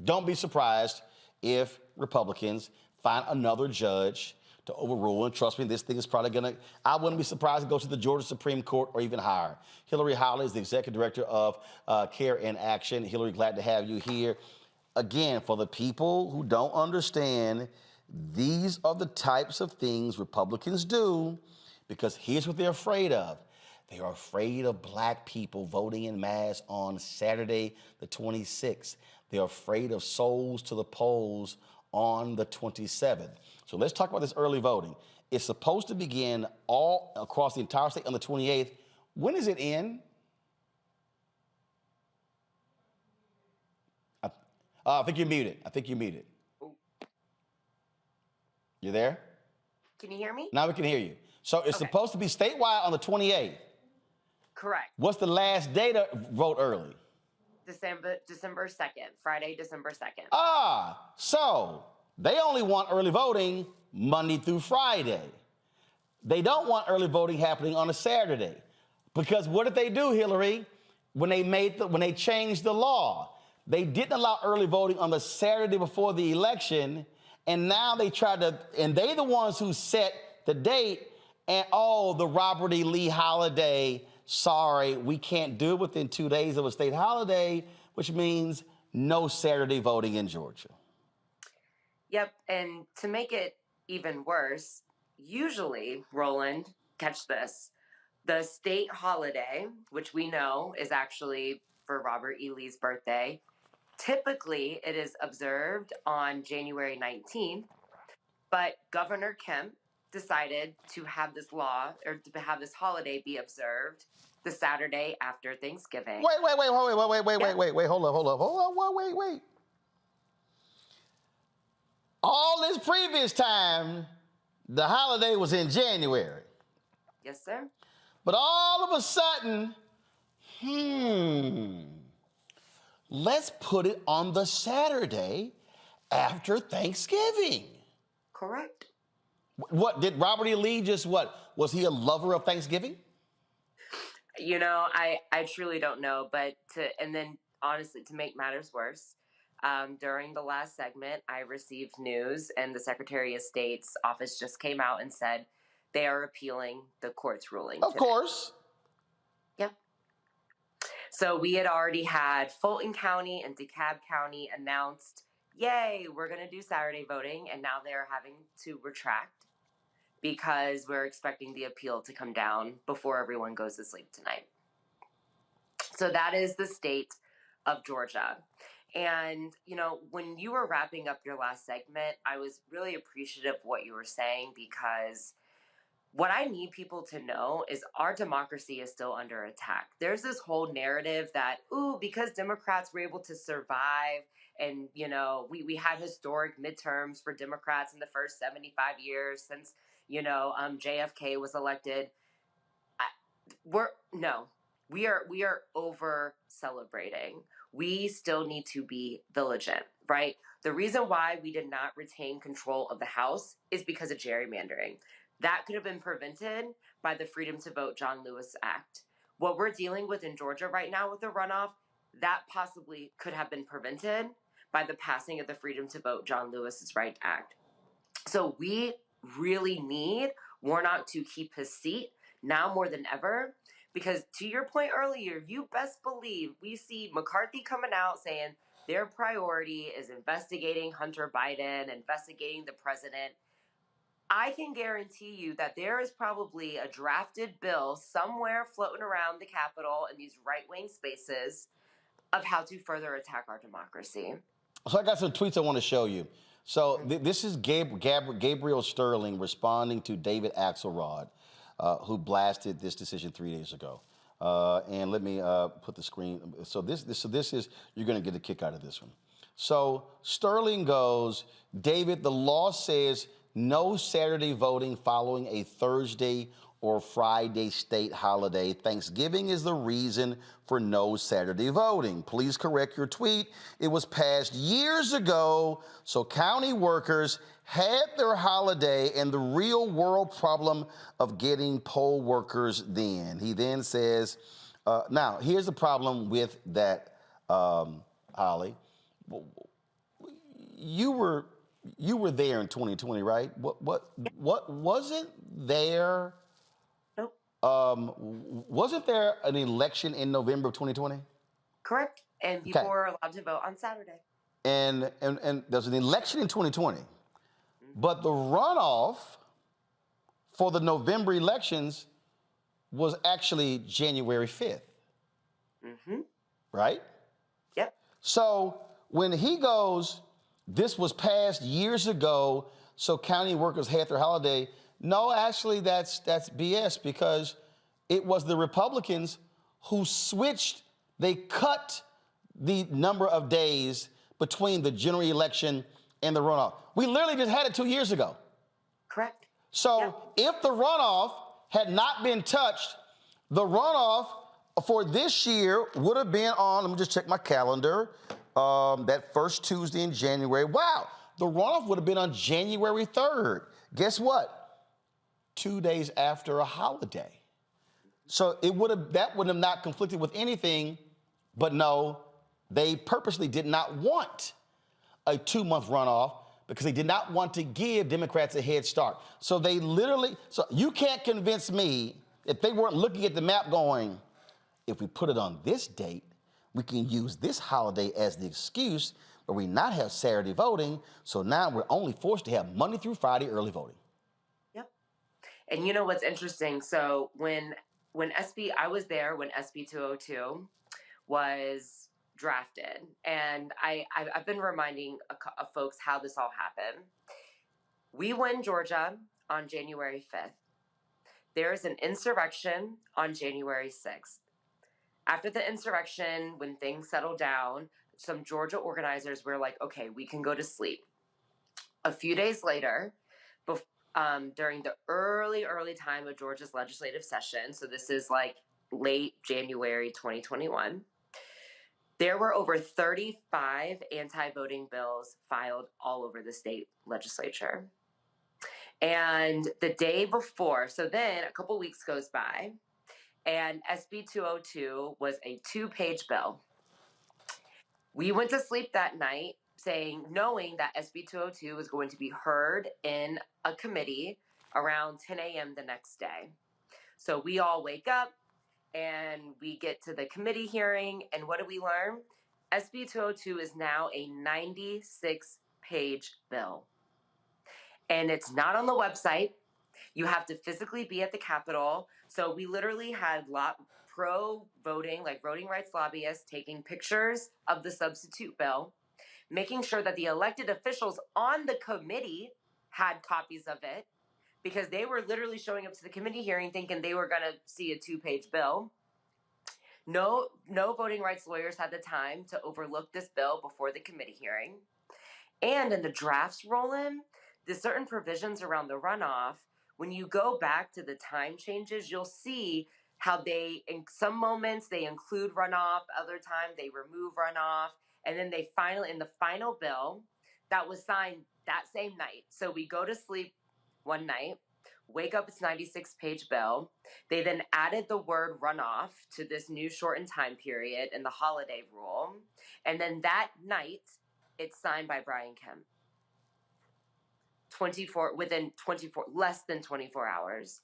Don't be surprised if Republicans find another judge to overrule, and trust me, this thing is probably I wouldn't be surprised to go to the Georgia Supreme Court or even higher. Hillary Holly is the Executive Director of Care in Action. Hillary, glad to have you here. Again, for the people who don't understand, these are the types of things Republicans do, because here's what they're afraid of. They are afraid of black people voting in mass on Saturday, the 26th. They're afraid of souls to the polls on the 27th. So let's talk about this early voting. It's supposed to begin all across the entire state on the 28th. When does it end? I think you're muted. You there? Can you hear me? Now we can hear you. So it's supposed to be statewide on the 28th. Correct. What's the last day to vote early? December 2nd, Friday, December 2nd. So they only want early voting Monday through Friday. They don't want early voting happening on a Saturday. Because what did they do, Hillary, when they changed the law? They didn't allow early voting on the Saturday before the election, and now they they're the ones who set the date, and the Robert E. Lee holiday, sorry, we can't do it within 2 days of a state holiday, which means no Saturday voting in Georgia. Yep, and to make it even worse, usually, Roland, catch this, the state holiday, which we know is actually for Robert E. Lee's birthday, typically it is observed on January 19th, but Governor Kemp decided to have this law, or to have this holiday be observed the Saturday after Thanksgiving. Wait, hold up. All this previous time, the holiday was in January. Yes, sir. But all of a sudden, let's put it on the Saturday after Thanksgiving. Correct. What, did Robert E. Lee just what? Was he a lover of Thanksgiving? You know, I truly don't know, but honestly, to make matters worse, during the last segment, I received news, and the Secretary of State's office just came out and said they are appealing the court's ruling. Of course. Yep. So we had already had Fulton County and DeKalb County announced, yay, we're going to do Saturday voting, and now they're having to retract because we're expecting the appeal to come down before everyone goes to sleep tonight. So that is the state of Georgia. And, you know, when you were wrapping up your last segment, I was really appreciative of what you were saying, because what I need people to know is our democracy is still under attack. There's this whole narrative that, because Democrats were able to survive and, you know, we had historic midterms for Democrats in the first 75 years since, you know, JFK was elected. We are over celebrating. We still need to be vigilant, right? The reason why we did not retain control of the House is because of gerrymandering. That could have been prevented by the Freedom to Vote John Lewis Act. What we're dealing with in Georgia right now with the runoff, that possibly could have been prevented by the passing of the Freedom to Vote John Lewis's Right Act. So we really need Warnock to keep his seat now more than ever, because to your point earlier, you best believe we see McCarthy coming out saying their priority is investigating Hunter Biden, investigating the president. I can guarantee you that there is probably a drafted bill somewhere floating around the Capitol in these right-wing spaces of how to further attack our democracy. So I got some tweets I want to show you. So this is Gabriel Sterling responding to David Axelrod, who blasted this decision 3 days ago. And let me put the screen. So this is, you're going to get a kick out of this one. So Sterling goes, David, the law says no Saturday voting following a Thursday or Friday state holiday. Thanksgiving is the reason for no Saturday voting. Please correct your tweet. It was passed years ago, so county workers had their holiday and the real world problem of getting poll workers then. He then says, now here's the problem with that, Holly. You were there in 2020, right? What wasn't there? Wasn't there an election in November of 2020? Correct. And people were allowed to vote on Saturday. And there's an election in 2020, but the runoff for the November elections was actually January 5th. Right? Yep. So when he goes, this was passed years ago, so county workers had their holiday. No, actually, that's BS, because it was the Republicans who switched. They cut the number of days between the general election and the runoff. We literally just had it 2 years ago. Correct. So if the runoff had not been touched, the runoff for this year would have been on, let me just check my calendar, that first Tuesday in January. Wow, the runoff would have been on January 3rd. Guess what? 2 days after a holiday. So that would have not conflicted with anything, but no, they purposely did not want a 2-month runoff because they did not want to give Democrats a head start. So they literally, so you can't convince me, if they weren't looking at the map going, if we put it on this date, we can use this holiday as the excuse where we not have Saturday voting, so now we're only forced to have Monday through Friday early voting. And you know what's interesting? So when I was there when SB 202 was drafted, and I've been reminding of folks how this all happened. We win Georgia on January 5th. There is an insurrection on January 6th. After the insurrection, when things settled down, some Georgia organizers were like, okay, we can go to sleep. A few days later, during the early time of Georgia's legislative session, so this is like late January 2021, there were over 35 anti-voting bills filed all over the state legislature. And the day before, so then a couple weeks goes by, and SB 202 was a 2-page bill. We went to sleep that night knowing that SB 202 was going to be heard in a committee around 10 a.m. the next day. So we all wake up and we get to the committee hearing, and what do we learn? SB 202 is now a 96-page bill. And it's not on the website. You have to physically be at the Capitol. So we literally had pro-voting, like voting rights lobbyists, taking pictures of the substitute bill, making sure that the elected officials on the committee had copies of it, because they were literally showing up to the committee hearing thinking they were going to see a 2-page bill. No voting rights lawyers had the time to overlook this bill before the committee hearing. And in the drafts, Roland, there's certain provisions around the runoff. When you go back to the time changes, you'll see how in some moments, they include runoff, other times they remove runoff. And then in the final bill that was signed that same night. So we go to sleep one night, wake up, it's 96-page bill. They then added the word runoff to this new shortened time period in the holiday rule. And then that night, it's signed by Brian Kemp. Less than 24 hours.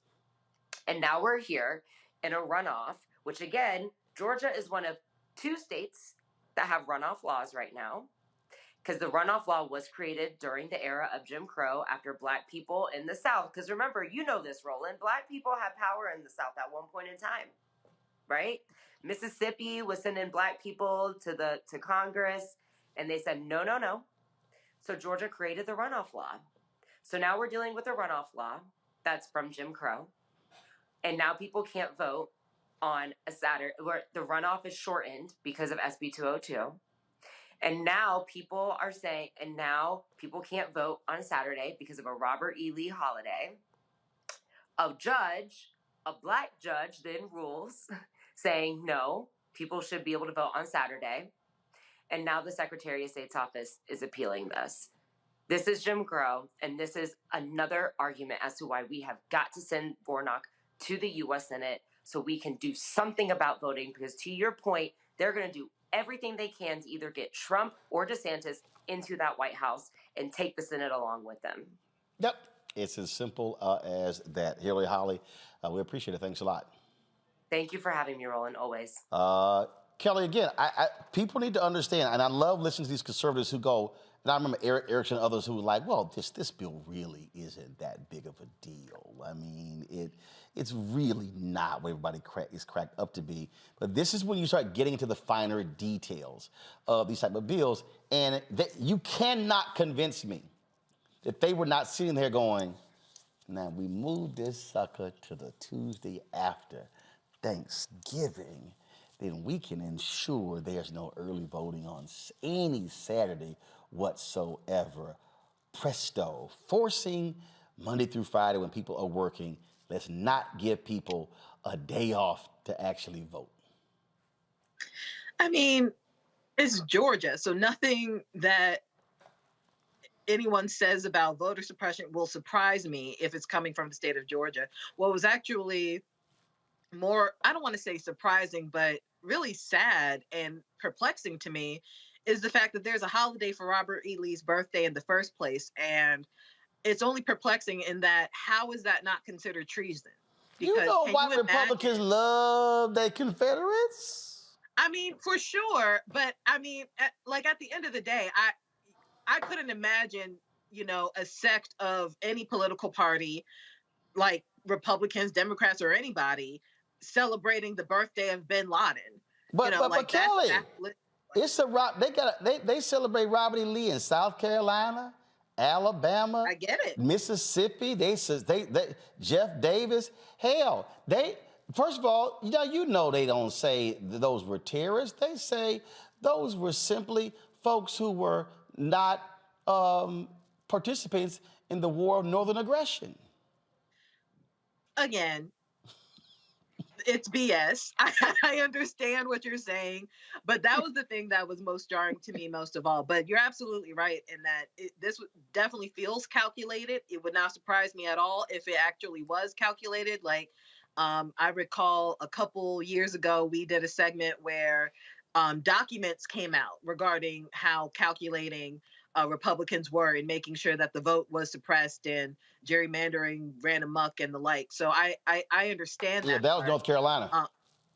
And now we're here in a runoff, which again, Georgia is one of 2 states that have runoff laws right now, because the runoff law was created during the era of Jim Crow after Black people in the South. Because remember, you know this, Roland, Black people had power in the South at one point in time, right? Mississippi was sending Black people to Congress, and they said, no. So Georgia created the runoff law. So now we're dealing with a runoff law that's from Jim Crow. And now people can't vote on a Saturday, where the runoff is shortened because of SB 202. And now people can't vote on a Saturday because of a Robert E. Lee holiday. A Black judge then rules saying, no, people should be able to vote on Saturday. And now the Secretary of State's office is appealing this. This is Jim Crow, and this is another argument as to why we have got to send Warnock to the U.S. Senate so we can do something about voting, because to your point, they're going to do everything they can to either get Trump or DeSantis into that White House and take the Senate along with them. Yep, it's as simple as that. Hillary, Holly, we appreciate it. Thanks a lot. Thank you for having me, Roland, always. Kelly, again, people need to understand, and I love listening to these conservatives who go, and I remember Eric Erickson and others who were like, well, this bill really isn't that big of a deal. I mean, it's really not what everybody is cracked up to be. But this is when you start getting into the finer details of these type of bills, and you cannot convince me that they were not sitting there going, now we move this sucker to the Tuesday after Thanksgiving, then we can ensure there's no early voting on any Saturday whatsoever. Presto, forcing Monday through Friday when people are working. Let's not give people a day off to actually vote. I mean, it's Georgia, so nothing that anyone says about voter suppression will surprise me if it's coming from the state of Georgia. What was actually more, I don't want to say surprising, but really sad and perplexing to me is the fact that there's a holiday for Robert E. Lee's birthday in the first place. And it's only perplexing in that, how is that not considered treason? Because you know why Republicans love their Confederates? I mean, for sure. But I mean, at the end of the day, I couldn't imagine, a sect of any political party, like Republicans, Democrats, or anybody, celebrating the birthday of Bin Laden. But Kelly, they celebrate Robert E. Lee in South Carolina, Alabama, I get it, Mississippi. They Jeff Davis. Hell, first of all, they don't say those were terrorists. They say those were simply folks who were not participants in the war of northern aggression. Again, it's BS. I understand what you're saying, but that was the thing that was most jarring to me most of all. But you're absolutely right in that this definitely feels calculated. It would not surprise me at all if it actually was calculated. Like, I recall a couple years ago, we did a segment where documents came out regarding how calculating Republicans were in making sure that the vote was suppressed and gerrymandering ran amok and the like. So I understand that. Yeah, that was North Carolina.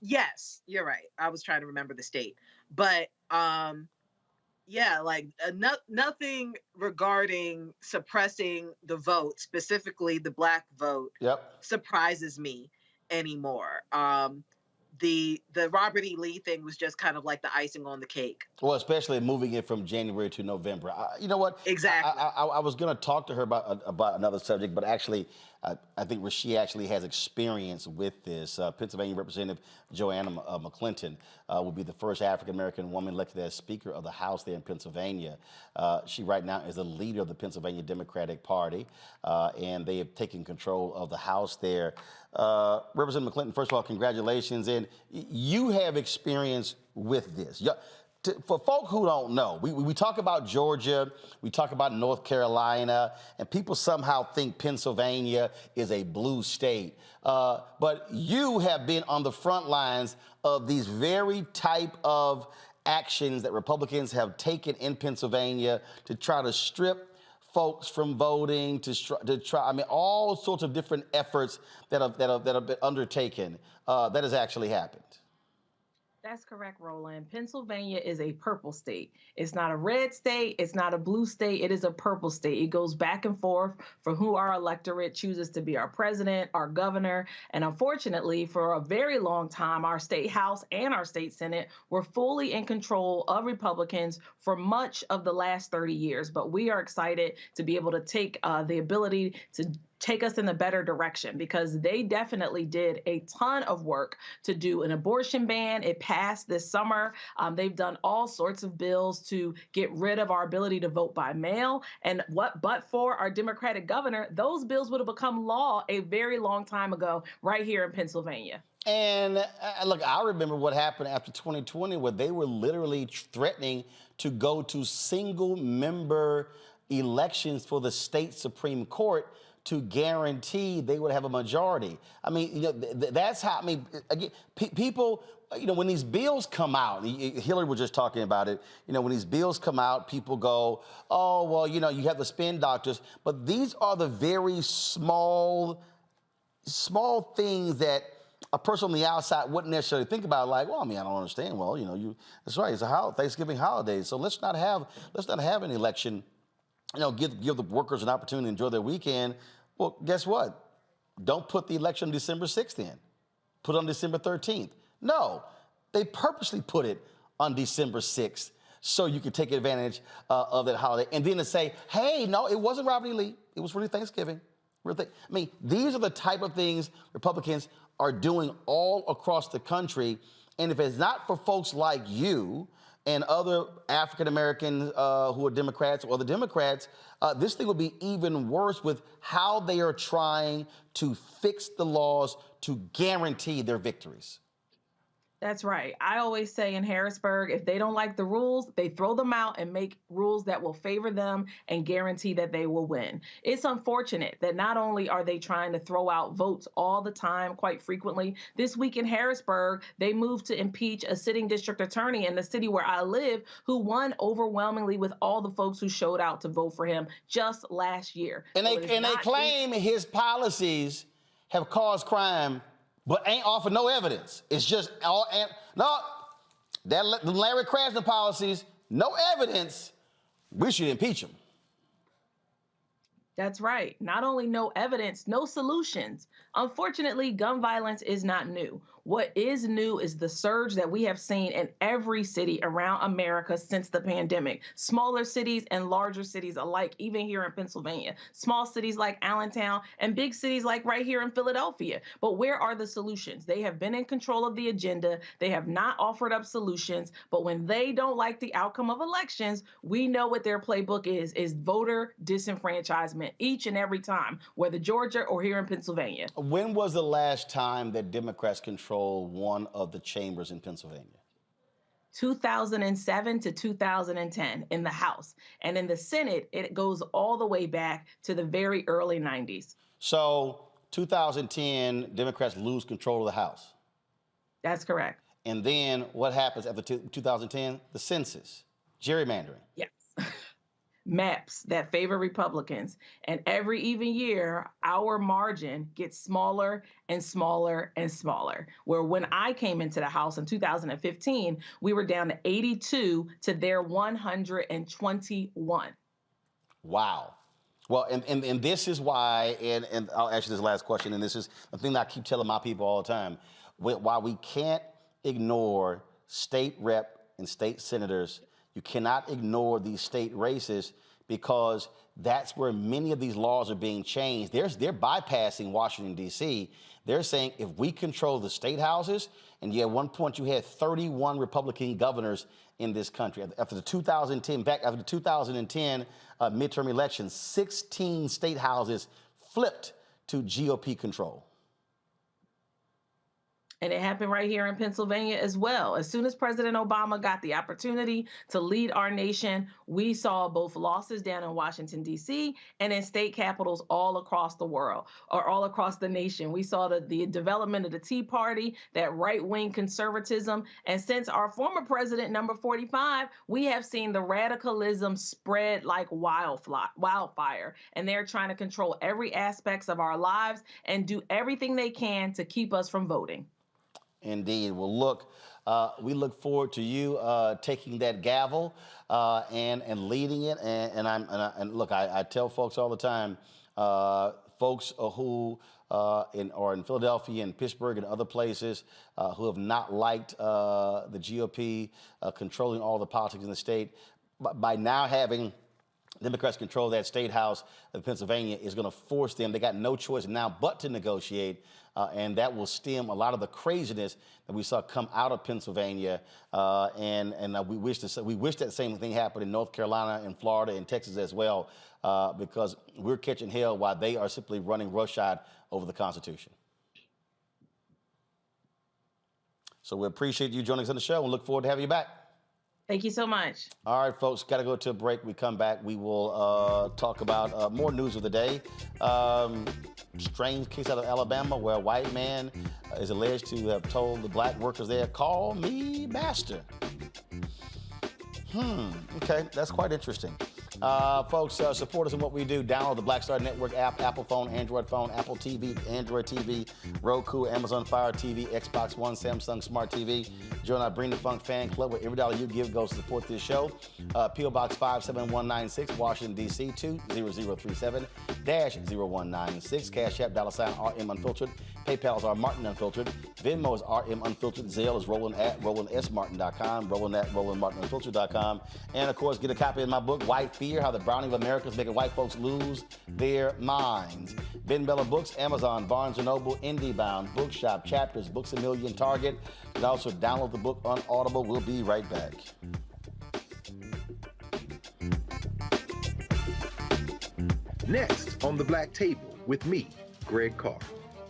Yes, you're right. I was trying to remember the state, but yeah, like nothing regarding suppressing the vote, specifically the Black vote, surprises me anymore. The Robert E. Lee thing was just kind of like the icing on the cake. Well, especially moving it from January to November. You know what? Exactly. I was going to talk to her about another subject, but actually, I think where she actually has experience with this. Pennsylvania Representative Joanna McClinton will be the first African-American woman elected as Speaker of the House there in Pennsylvania. She right now is the leader of the Pennsylvania Democratic Party, and they have taken control of the House there. Representative McClinton, first of all, congratulations. And you have experience with this. For folk who don't know, we talk about Georgia, we talk about North Carolina, and people somehow think Pennsylvania is a blue state. But you have been on the front lines of these very type of actions that Republicans have taken in Pennsylvania to try to strip folks from voting, to try, I mean, all sorts of different efforts that have been undertaken. That has actually happened. That's correct, Roland. Pennsylvania is a purple state. It's not a red state. It's not a blue state. It is a purple state. It goes back and forth for who our electorate chooses to be our president, our governor. And unfortunately, for a very long time, our state house and our state senate were fully in control of Republicans for much of the last 30 years. But we are excited to be able to take the ability to take us in a better direction, because they definitely did a ton of work to do an abortion ban. It passed this summer. They've done all sorts of bills to get rid of our ability to vote by mail. And but for our Democratic governor, those bills would have become law a very long time ago right here in Pennsylvania. And look, I remember what happened after 2020, where they were literally threatening to go to single-member elections for the state Supreme Court to guarantee they would have a majority. I mean, you know, that's how, I mean, again, people, you know, when these bills come out, Hillary was just talking about it, you know, when these bills come out, people go, oh, well, you know, you have the spin doctors, but these are the very small things that a person on the outside wouldn't necessarily think about, like, well, I mean, I don't understand. Well, you know, that's right, it's a Thanksgiving holiday, so let's not have an election, you know, give the workers an opportunity to enjoy their weekend. Well, guess what? Don't put the election on December 6th in. Put it on December 13th. No, they purposely put it on December 6th so you could take advantage of that holiday. And then to say, hey, no, it wasn't Robert E. Lee. It was really Thanksgiving. I mean, these are the type of things Republicans are doing all across the country. And if it's not for folks like you and other African-Americans who are Democrats or the Democrats, this thing would be even worse with how they are trying to fix the laws to guarantee their victories. That's right. I always say in Harrisburg, if they don't like the rules, they throw them out and make rules that will favor them and guarantee that they will win. It's unfortunate that not only are they trying to throw out votes all the time, quite frequently, this week in Harrisburg, they moved to impeach a sitting district attorney in the city where I live, who won overwhelmingly with all the folks who showed out to vote for him just last year. And they claim his policies have caused crime, but ain't offered no evidence. It's just all, no, that Larry Krasner policies, no evidence, we should impeach him. That's right. Not only no evidence, no solutions. Unfortunately, gun violence is not new. What is new is the surge that we have seen in every city around America since the pandemic. Smaller cities and larger cities alike, even here in Pennsylvania. Small cities like Allentown and big cities like right here in Philadelphia. But where are the solutions? They have been in control of the agenda. They have not offered up solutions. But when they don't like the outcome of elections, we know what their playbook is voter disenfranchisement each and every time, whether Georgia or here in Pennsylvania. When was the last time that Democrats controlled one of the chambers in Pennsylvania? 2007 to 2010 in the House. And in the Senate, it goes all the way back to the very early 90s. So 2010, Democrats lose control of the House. That's correct. And then what happens after 2010? The census, gerrymandering. Yes. Maps that favor Republicans. And every even year, our margin gets smaller and smaller and smaller. Where when I came into the House in 2015, we were down to 82 to their 121. Wow. Well, and this is why, and I'll ask you this last question, and this is the thing that I keep telling my people all the time. Why we can't ignore state rep and state senators, you cannot ignore these state races because that's where many of these laws are being changed. They're bypassing Washington, D.C. They're saying if we control the state houses, and at one point you had 31 Republican governors in this country. After the 2010 midterm elections, 16 state houses flipped to GOP control. And it happened right here in Pennsylvania as well. As soon as President Obama got the opportunity to lead our nation, we saw both losses down in Washington, D.C. and in state capitals all across the world, or all across the nation. We saw the development of the Tea Party, that right-wing conservatism. And since our former president, number 45, we have seen the radicalism spread like wildfire. And they're trying to control every aspect of our lives and do everything they can to keep us from voting. Indeed. Well, look, we look forward to you taking that gavel and leading it. And look, I tell folks all the time, folks who are in Philadelphia and Pittsburgh and other places who have not liked the GOP controlling all the politics in the state, by now having Democrats control that state house of Pennsylvania is going to force them. They got no choice now but to negotiate, and that will stem a lot of the craziness that we saw come out of Pennsylvania. We wish that same thing happened in North Carolina and Florida and Texas as well, because we're catching hell while they are simply running roughshod over the Constitution. So we appreciate you joining us on the show and look forward to having you back. Thank you so much. All right, folks, got to go to a break. We come back, we will talk about more news of the day. Strange case out of Alabama where a white man is alleged to have told the black workers there, "Call me master." Okay, that's quite interesting. Folks, support us in what we do. Download the Black Star Network app, Apple phone, Android phone, Apple TV, Android TV, Roku, Amazon Fire TV, Xbox One, Samsung Smart TV. Join our Bring the Funk fan club where every dollar you give goes to support this show. P.O. Box 57196, Washington, D.C. 20037-0196. Cash App, $RM Unfiltered. PayPal is R Martin Unfiltered. Venmo is RM Unfiltered. Zelle is Roland at RolandSMartin.com. Roland at RolandMartinUnfiltered.com. And of course, get a copy of my book, White Fear: How the Browning of America is Making White Folks Lose Their Minds. Ben Bella Books, Amazon, Barnes & Noble, IndieBound, Bookshop, Chapters, Books A Million, Target. You can also download the book on Audible. We'll be right back. Next on the Black Table with me, Greg Carr,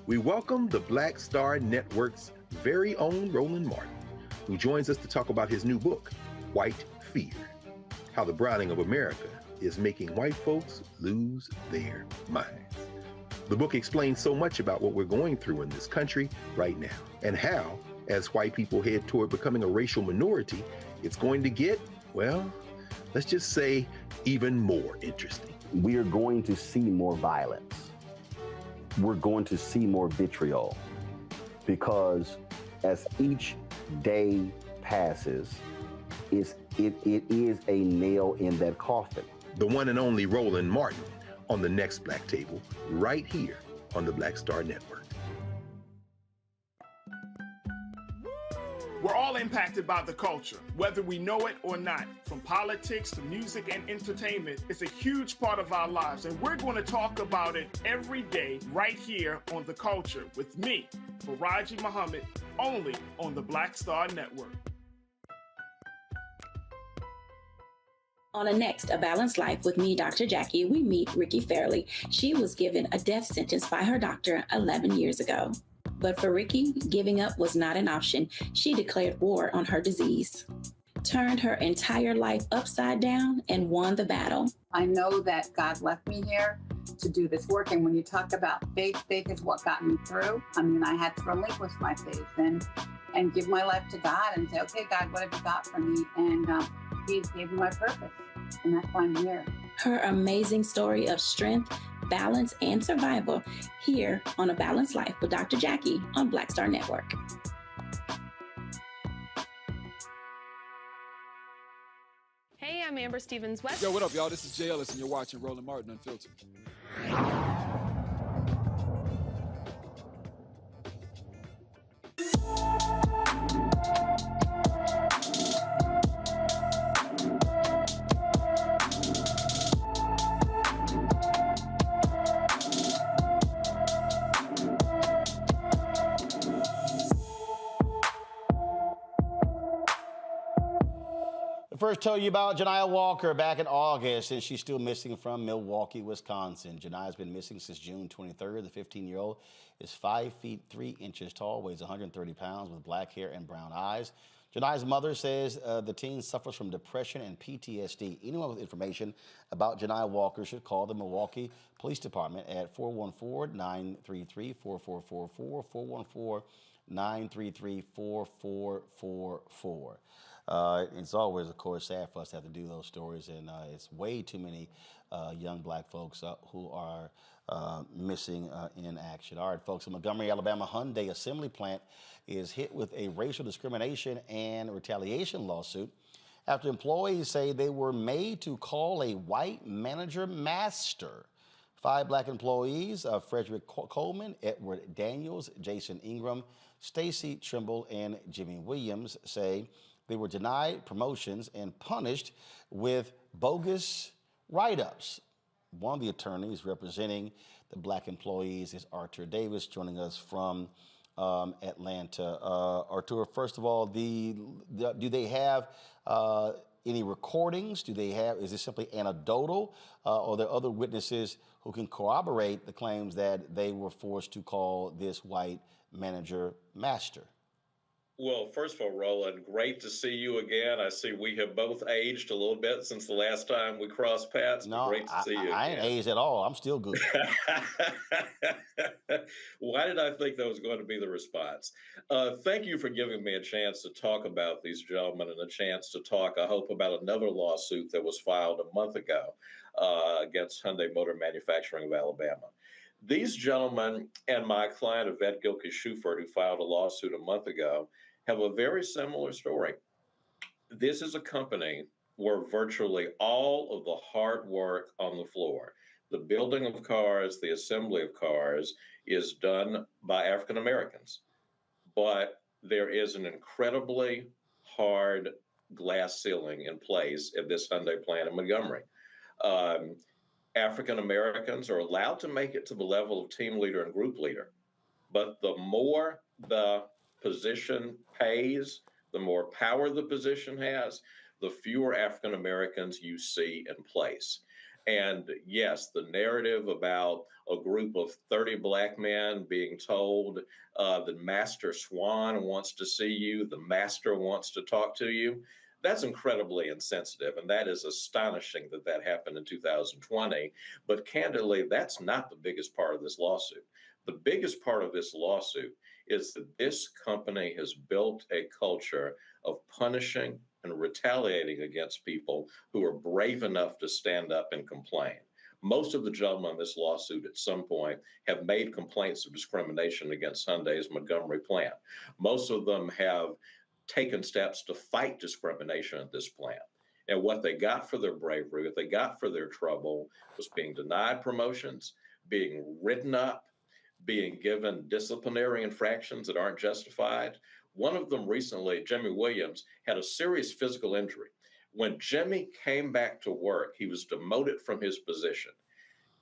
we welcome the Black Star Network's very own Roland Martin, who joins us to talk about his new book, White Fear: How the Browning of America is Making White Folks Lose Their Minds. The book explains so much about what we're going through in this country right now, and how, as white people head toward becoming a racial minority, it's going to get, well, let's just say, even more interesting. We are going to see more violence. We're going to see more vitriol, because as each day passes, it is a nail in that coffin. The one and only Roland Martin on the next Black Table, right here on the Black Star Network. We're all impacted by the culture, whether we know it or not. From politics to music and entertainment, it's a huge part of our lives, and we're going to talk about it every day right here on The Culture with me, Faraji Muhammad, only on the Black Star Network. On the next A Balanced Life with me, Dr. Jackie, we meet Ricky Fairley. She was given a death sentence by her doctor 11 years ago. But for Ricky, giving up was not an option. She declared war on her disease, turned her entire life upside down, and won the battle. I know that God left me here to do this work. And when you talk about faith, faith is what got me through. I mean, I had to relinquish my faith and give my life to God and say, okay, God, what have you got for me? And He gave me my purpose. And that's why I'm here. Her amazing story of strength, balance, and survival here on A Balanced Life with Dr. Jackie on Black Star Network. Hey, I'm Amber Stevens-West. Yo, what up, y'all? This is Jay Ellis, and you're watching Roland Martin Unfiltered. First, tell you about Janiah Walker back in August, and she's still missing from Milwaukee, Wisconsin. Janiah's been missing since June 23rd. The 15-year-old is 5 feet 3 inches tall, weighs 130 pounds, with black hair and brown eyes. Janiah's mother says the teen suffers from depression and PTSD. Anyone with information about Janiah Walker should call the Milwaukee Police Department at 414-933-4444, 414-933-4444. It's always, of course, sad for us to have to do those stories, and it's way too many young black folks who are missing in action. All right, folks, in Montgomery, Alabama, Hyundai assembly plant is hit with a racial discrimination and retaliation lawsuit after employees say they were made to call a white manager master. 5 black employees, Frederick Coleman, Edward Daniels, Jason Ingram, Stacy Trimble, and Jimmy Williams, say they were denied promotions and punished with bogus write-ups. One of the attorneys representing the black employees is Arthur Davis, joining us from Atlanta. Arthur, first of all, do they have any recordings? Is this simply anecdotal? Or are there other witnesses who can corroborate the claims that they were forced to call this white manager master? Well, first of all, Roland, great to see you again. I see we have both aged a little bit since the last time we crossed paths. No, great to see you I ain't aged at all. I'm still good. Why did I think that was going to be the response? Thank you for giving me a chance to talk about these gentlemen and a chance to talk, I hope, about another lawsuit that was filed a month ago against Hyundai Motor Manufacturing of Alabama. These gentlemen and my client, Yvette Gilkes-Schufert, who filed a lawsuit a month ago, have a very similar story. This is a company where virtually all of the hard work on the floor, the building of cars, the assembly of cars, is done by African Americans. But there is an incredibly hard glass ceiling in place at this Hyundai plant in Montgomery. African Americans are allowed to make it to the level of team leader and group leader, but the more the position pays, the more power the position has, the fewer African Americans you see in place. And yes, the narrative about a group of 30 black men being told that Master Swan wants to see you, the master wants to talk to you, that's incredibly insensitive, and that is astonishing that that happened in 2020. But candidly, that's not the biggest part of this lawsuit. The biggest part of this lawsuit is that this company has built a culture of punishing and retaliating against people who are brave enough to stand up and complain. Most of the gentlemen in this lawsuit at some point have made complaints of discrimination against Hyundai's Montgomery plant. Most of them have taken steps to fight discrimination at this plant. And what they got for their bravery, what they got for their trouble, was being denied promotions, being written up, being given disciplinary infractions that aren't justified, One of them recently, Jimmy Williams, had a serious physical injury. When Jimmy came back to work, he was demoted from his position.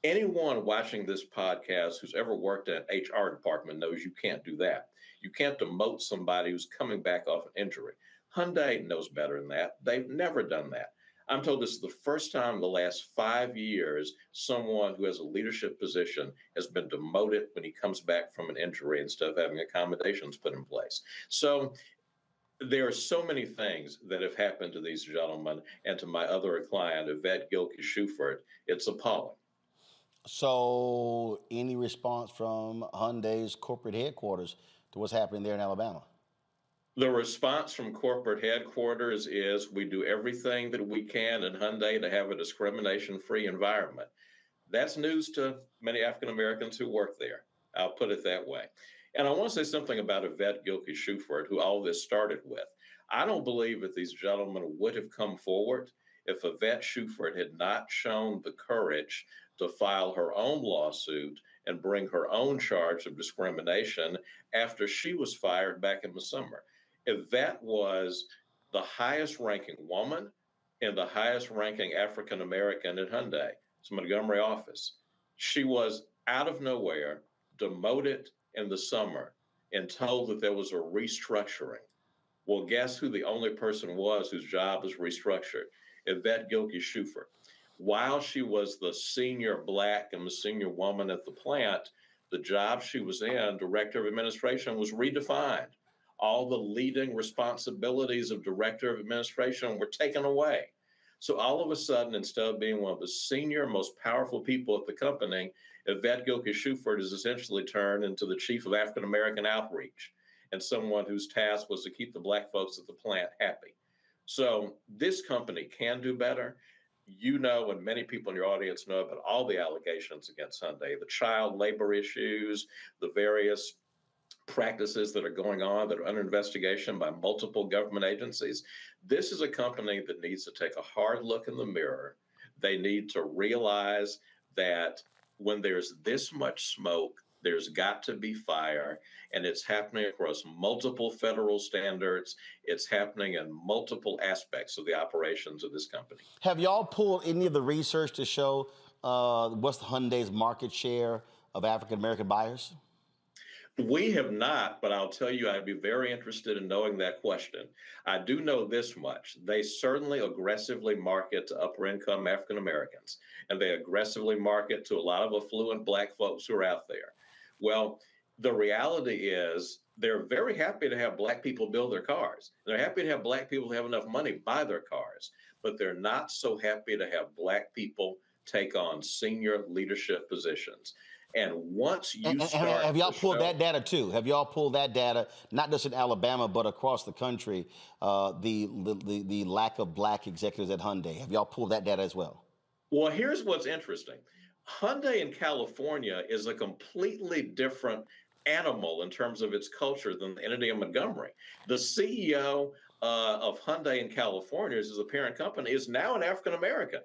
Anyone watching this podcast who's ever worked in an HR department knows you can't do that. You can't demote somebody who's coming back off an injury. Hyundai knows better than that. They've never done that. I'm told this is the first time in the last 5 years someone who has a leadership position has been demoted when he comes back from an injury instead of having accommodations put in place. So there are so many things that have happened to these gentlemen and to my other client, Yvette Gilkey-Shuford. It's appalling. So any response from Hyundai's corporate headquarters to what's happening there in Alabama? The response from corporate headquarters is we do everything that we can in Hyundai to have a discrimination-free environment. That's news to many African Americans who work there. I'll put it that way. And I want to say something about Yvette Gilkey-Shuford, who all this started with. I don't believe that these gentlemen would have come forward if Yvette Shuford had not shown the courage to file her own lawsuit and bring her own charge of discrimination after she was fired back in the summer. Yvette was the highest ranking woman and the highest ranking African American at Hyundai, it's Montgomery office. She was out of nowhere demoted in the summer and told that there was a restructuring. Well, guess who the only person was whose job was restructured? Yvette Gilkey-Shuford. While she was the senior Black and the senior woman at the plant, the job she was in, Director of Administration, was redefined. All the leading responsibilities of Director of Administration were taken away. So all of a sudden, instead of being one of the senior, most powerful people at the company, Yvette Gilkey-Shuford is essentially turned into the chief of African American outreach and someone whose task was to keep the Black folks at the plant happy. So this company can do better. You know, and many people in your audience know about all the allegations against Hyundai, the child labor issues, the various practices that are going on that are under investigation by multiple government agencies. This is a company that needs to take a hard look in the mirror. They need to realize that when there's this much smoke, there's got to be fire, and it's happening across multiple federal standards. It's happening in multiple aspects of the operations of this company. Have y'all pulled any of the research to show what's Hyundai's market share of African American buyers? We have not, but I'll tell you, I'd be very interested in knowing that question. I do know this much. They certainly aggressively market to upper income African Americans, and they aggressively market to a lot of affluent Black folks who are out there. Well, the reality is they're very happy to have Black people build their cars. They're happy to have Black people who have enough money buy their cars, but they're not so happy to have Black people take on senior leadership positions. And once you start, have y'all pulled that data too? Have y'all pulled that data, not just in Alabama, but across the country, the lack of Black executives at Hyundai? Have y'all pulled that data as well? Well, here's what's interesting. Hyundai in California is a completely different animal in terms of its culture than the entity of Montgomery. The CEO of Hyundai in California, as the parent company, is now an African American.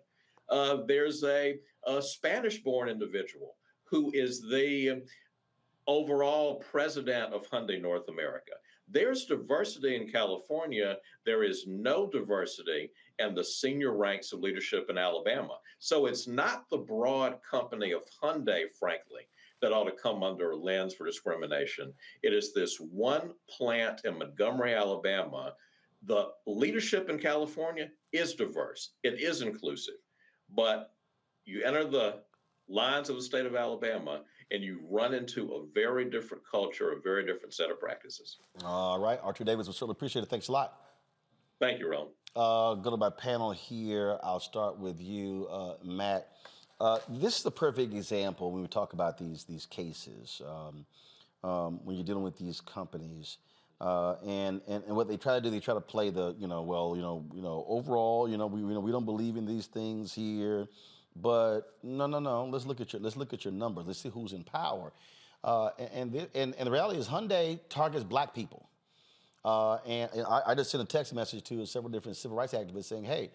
There's a Spanish-born individual who is the overall president of Hyundai North America. There's diversity in California. There is no diversity in the senior ranks of leadership in Alabama. So it's not the broad company of Hyundai, frankly, that ought to come under a lens for discrimination. It is this one plant in Montgomery, Alabama. The leadership in California is diverse. It is inclusive. But you enter the lines of the state of Alabama, and you run into a very different culture, a very different set of practices. All right, Arthur Davis, we certainly appreciate it. Thanks a lot. Thank you, Ron. Go to my panel here. I'll start with you, Matt. This is the perfect example when we talk about these cases, when you're dealing with these companies. And what they try to do, they try to play the, overall, we don't believe in these things here. But no. Let's look at your numbers. Let's see who's in power. And the reality is Hyundai targets Black people. And I just sent a text message to several different civil rights activists saying, hey,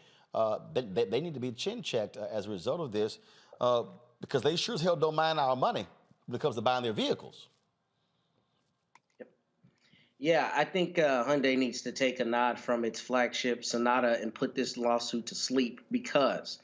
they need to be chin checked as a result of this, because they sure as hell don't mind our money when it comes to buying their vehicles. Yeah, I think Hyundai needs to take a nod from its flagship Sonata and put this lawsuit to sleep because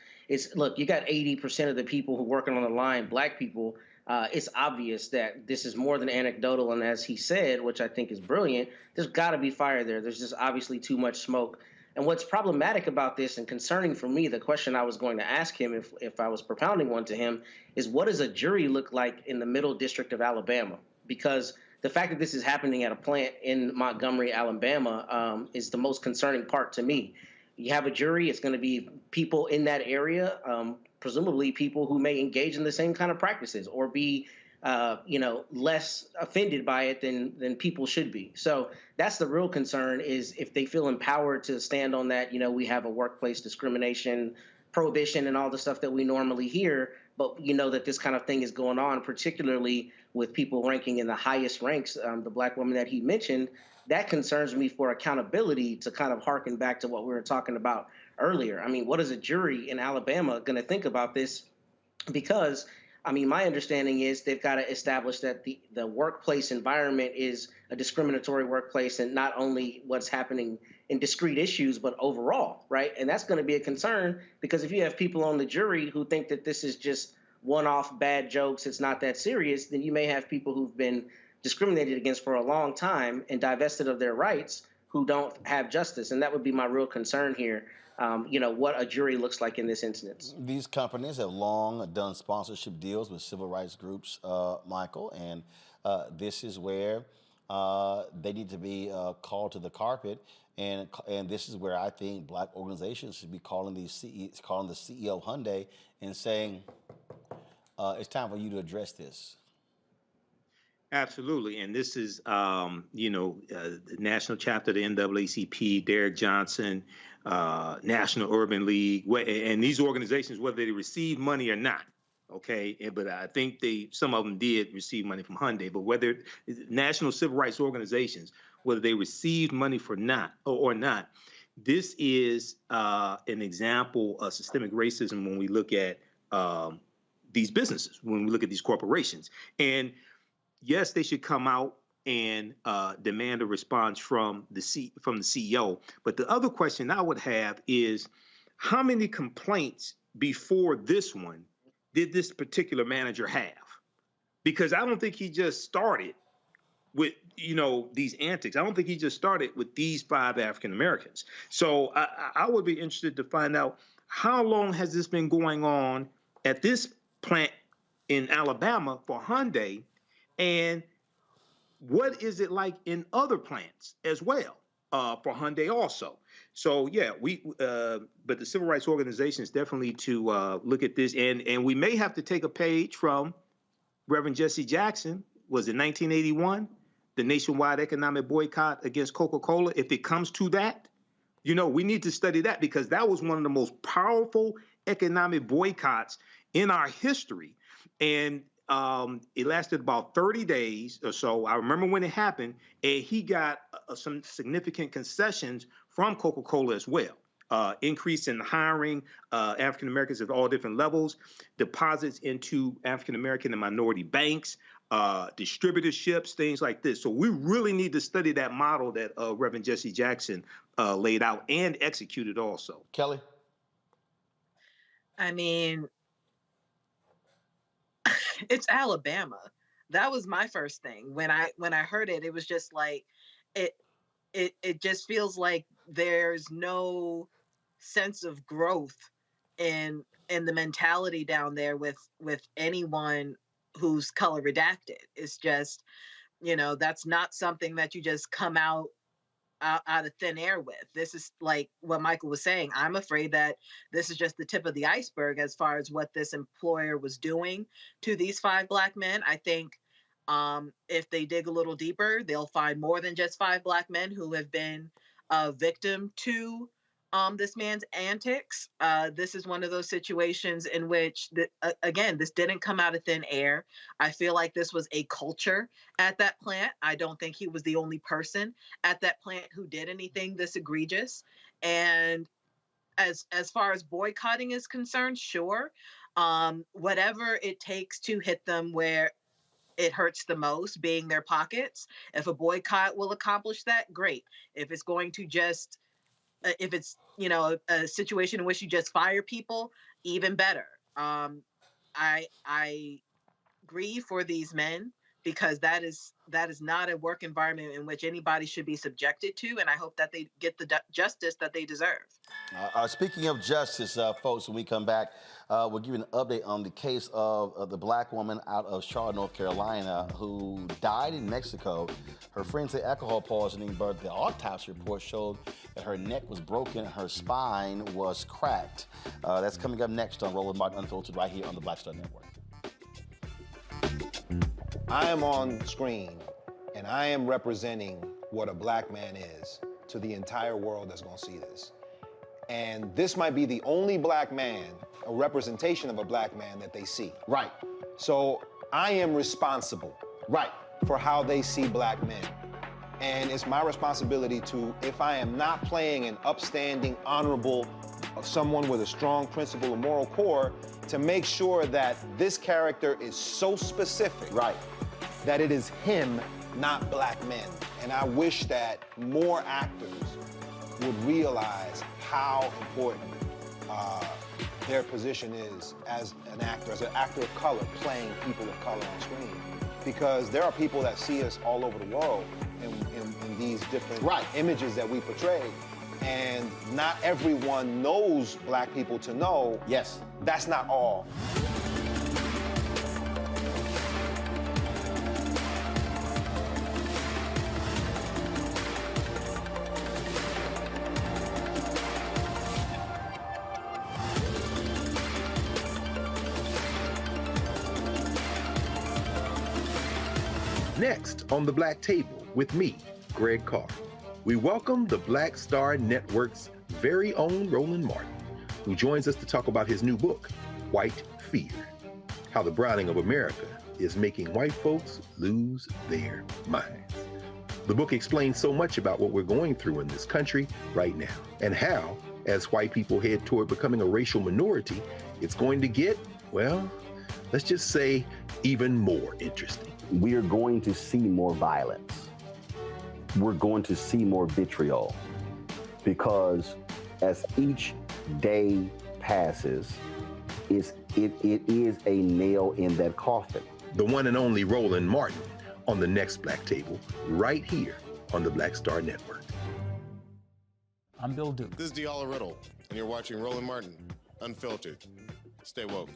look, you got 80% of the people who are working on the line, black people. It's obvious that this is more than anecdotal. And as he said, which I think is brilliant, there's got to be fire there. There's just obviously too much smoke. And what's problematic about this and concerning for me, the question I was going to ask him if I was propounding one to him is what does a jury look like in the Middle District of Alabama? Because the fact that this is happening at a plant in Montgomery, Alabama, is the most concerning part to me. You have a jury, it's going to be people in that area, presumably people who may engage in the same kind of practices or be, less offended by it than people should be. So that's the real concern is if they feel empowered to stand on that, we have a workplace discrimination prohibition and all the stuff that we normally hear, but that this kind of thing is going on, particularly with people ranking in the highest ranks, the black woman that he mentioned, that concerns me for accountability to kind of harken back to what we were talking about earlier. I mean, what is a jury in Alabama going to think about this? Because, my understanding is they've got to establish that the workplace environment is a discriminatory workplace and not only what's happening in discrete issues, but overall, right? And that's going to be a concern because if you have people on the jury who think that this is just one-off bad jokes, it's not that serious, then you may have people who've been discriminated against for a long time and divested of their rights who don't have justice. And that would be my real concern here, what a jury looks like in this instance. These companies have long done sponsorship deals with civil rights groups, Michael, and this is where they need to be called to the carpet. And this is where I think black organizations should be calling the CEO of Hyundai and saying, it's time for you to address this. Absolutely. And this is, the national chapter of the NAACP, Derek Johnson, National Urban League, and these organizations, whether they receive money or not. Okay. But I think some of them did receive money from Hyundai, but whether national civil rights organizations, whether they received money or not, this is an example of systemic racism when we look at these businesses, when we look at these corporations. And yes, they should come out and demand a response from the CEO. But the other question I would have is, how many complaints before this one did this particular manager have? Because I don't think he just started with these antics. I don't think he just started with these 5 African Americans. So I would be interested to find out, how long has this been going on at this plant in Alabama for Hyundai, and what is it like in other plants as well for Hyundai also? So yeah, but the civil rights organizations definitely to look at this, and we may have to take a page from Reverend Jesse Jackson. Was it 1981, the nationwide economic boycott against Coca-Cola? If it comes to that, we need to study that, because that was one of the most powerful economic boycotts in our history, and it lasted about 30 days or so. I remember when it happened, and he got some significant concessions from Coca-Cola as well. Increase in hiring African Americans at all different levels, deposits into African American and minority banks, distributorships, things like this. So we really need to study that model that Reverend Jesse Jackson laid out and executed also. Kelly? I mean, it's Alabama. That was my first thing. When I heard it, it was just like, it just feels like there's no sense of growth in the mentality down there with anyone who's color redacted. It's just, that's not something that you just come out of thin air with. This is like what Michael was saying. I'm afraid that this is just the tip of the iceberg as far as what this employer was doing to these 5 Black men. I think if they dig a little deeper, they'll find more than just 5 Black men who have been a victim to this man's antics. This is one of those situations in which, again, this didn't come out of thin air. I feel like this was a culture at that plant. I don't think he was the only person at that plant who did anything this egregious. And as far as boycotting is concerned, sure, whatever it takes to hit them where it hurts the most, being their pockets. If a boycott will accomplish that, great. If it's going to just, if it's, a situation in which you just fire people, even better. I grieve for these men because that is not a work environment in which anybody should be subjected to, and I hope that they get the justice that they deserve. Speaking of justice, folks, when we come back, we'll give you an update on the case of the black woman out of Charlotte, North Carolina, who died in Mexico. Her friends say alcohol poisoning, but the autopsy report showed that her neck was broken and her spine was cracked. That's coming up next on Roland Martin Unfiltered right here on the Black Star Network. I am on screen, and I am representing what a black man is to the entire world that's gonna see this. And this might be the only black man, a representation of a black man that they see. Right. So I am responsible. Right. For how they see black men. And it's my responsibility to, if I am not playing an upstanding, honorable, someone with a strong principle and moral core, to make sure that this character is so specific. Right. That it is him, not black men. And I wish that more actors would realize how important their position is as an actor of color, playing people of color on screen. Because there are people that see us all over the world in these different images that we portray. And not everyone knows black people to know. Yes. That's not all. Next on the Black Table with me, Greg Carr, we welcome the Black Star Network's very own Roland Martin, who joins us to talk about his new book, White Fear, How the Browning of America is Making White Folks Lose Their Minds. The book explains so much about what we're going through in this country right now, and how, as white people head toward becoming a racial minority, it's going to get, well, let's just say, even more interesting. We are going to see more violence. We're going to see more vitriol, because as each day passes, it is a nail in that coffin. The one and only Roland Martin on the next Black Table, right here on the Black Star Network. I'm Bill Duke. This is Diala Riddle, and you're watching Roland Martin Unfiltered. Stay woke.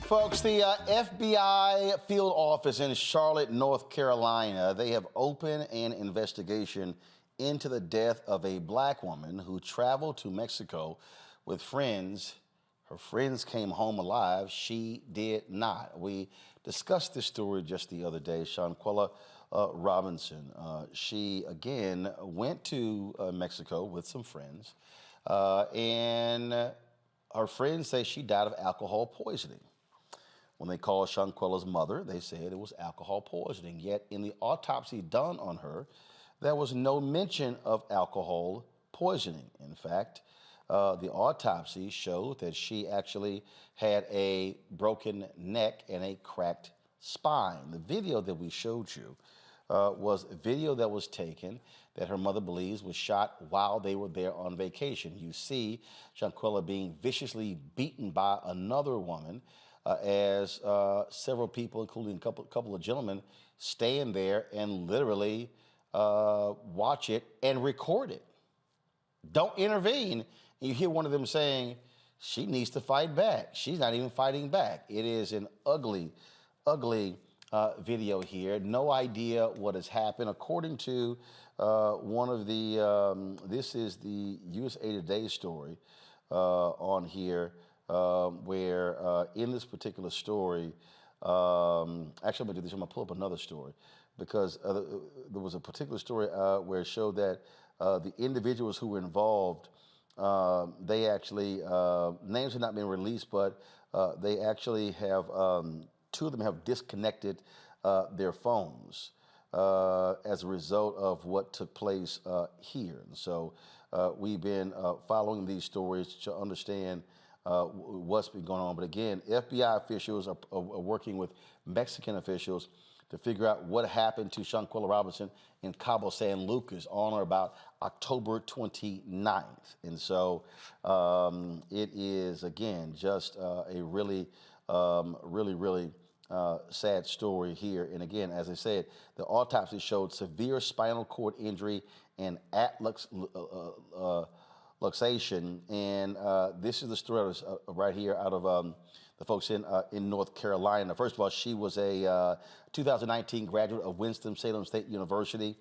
Folks, the FBI field office in Charlotte, North Carolina, they have opened an investigation into the death of a black woman who traveled to Mexico with friends. Her friends came home alive. She did not. We discussed this story just the other day. Shanquella Robinson, she again went to Mexico with some friends, and her friends say she died of alcohol poisoning. When they called Shanquella's mother, they said it was alcohol poisoning. Yet in the autopsy done on her, there was no mention of alcohol poisoning. In fact, the autopsy showed that she actually had a broken neck and a cracked spine. The video that we showed you was a video that was taken that her mother believes was shot while they were there on vacation. You see Shanquella being viciously beaten by another woman, as several people, including a couple of gentlemen, stand there and literally watch it and record it. Don't intervene. And you hear one of them saying, she needs to fight back. She's not even fighting back. It is an ugly, ugly video here. No idea what has happened. According to one of the, this is the USA Today story on here, where in this particular story, actually I'm gonna do this, I'm gonna pull up another story, because there was a particular story where it showed that the individuals who were involved, they actually, names have not been released, but they actually have, two of them have disconnected their phones as a result of what took place here. And so we've been following these stories to understand what's been going on. But again, FBI officials are working with Mexican officials to figure out what happened to Shanquella Robinson in Cabo San Lucas on or about October 29th. And so it is, again, just a really, really sad story here. And again, as I said, the autopsy showed severe spinal cord injury and luxation. And this is the story right here out of the folks in North Carolina. First of all, she was a 2019 graduate of Winston-Salem State University.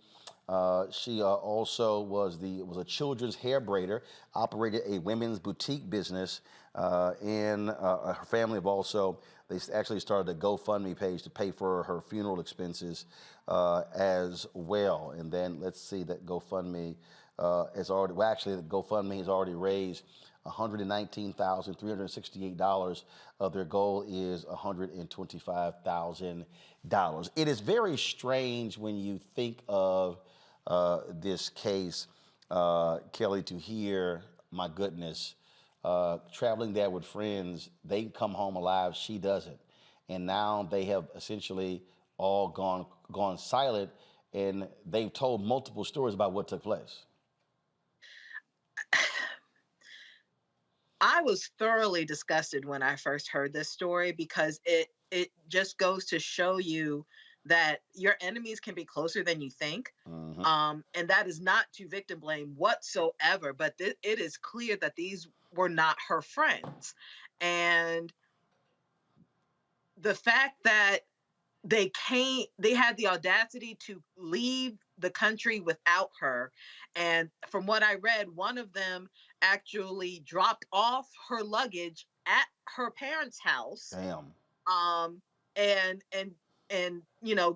She also was a children's hair braider, operated a women's boutique business, and her family have also, they actually started a GoFundMe page to pay for her funeral expenses as well. And then let's see, that GoFundMe has already, well, actually, the GoFundMe has already raised $119,368. Their goal is $125,000. It is very strange when you think of this case, Kelly, to hear, my goodness, traveling there with friends, they come home alive, she doesn't. And now they have essentially all gone silent, and they've told multiple stories about what took place. I was thoroughly disgusted when I first heard this story, because it just goes to show you that your enemies can be closer than you think. And that is not to victim blame whatsoever, but it is clear that these were not her friends. And the fact that they had the audacity to leave the country without her. And from what I read, one of them actually dropped off her luggage at her parents' house. Damn. And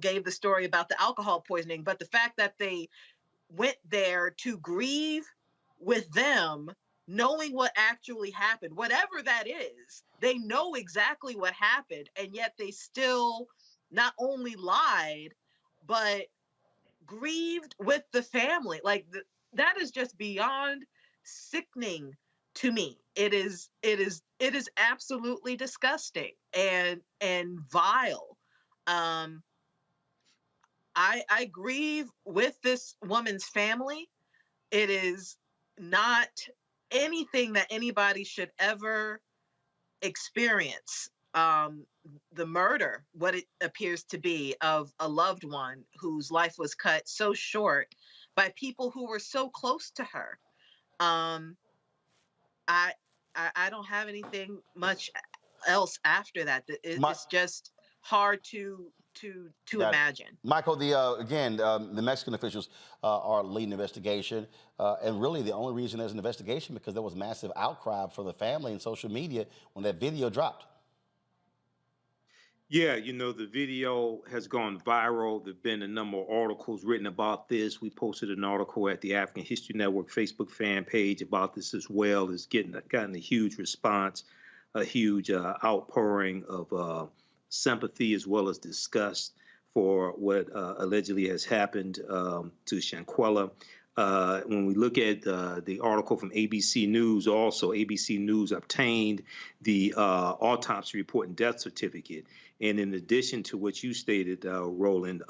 gave the story about the alcohol poisoning. But the fact that they went there to grieve with them, knowing what actually happened, whatever that is, they know exactly what happened, and yet they still not only lied, but grieved with the family. Like, that is just beyond sickening to me. It is absolutely disgusting and vile. I grieve with this woman's family. It is not anything that anybody should ever experience. The murder, what it appears to be, of a loved one whose life was cut so short by people who were so close to her. I don't have anything much else after that. It's just hard to imagine. Michael, the Mexican officials are leading the investigation, and really the only reason there's an investigation because there was massive outcry from the family and social media when that video dropped. Yeah, the video has gone viral. There have been a number of articles written about this. We posted an article at the African History Network Facebook fan page about this as well. It's gotten a huge response, a huge outpouring of sympathy as well as disgust for what allegedly has happened to Shanquella. When we look at the article from ABC News, also ABC News obtained the autopsy report and death certificate. And in addition to what you stated, Roland,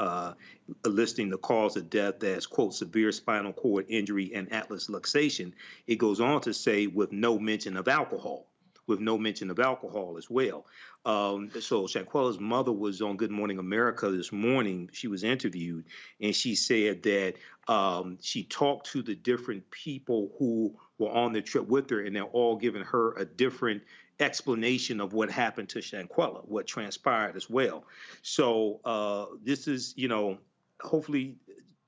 listing the cause of death as, quote, severe spinal cord injury and atlas luxation, it goes on to say with no mention of alcohol. As well. So Shanquella's mother was on Good Morning America this morning. She was interviewed, and she said that she talked to the different people who were on the trip with her, and they're all giving her a different explanation of what happened to Shanquella, what transpired as well. So this is, hopefully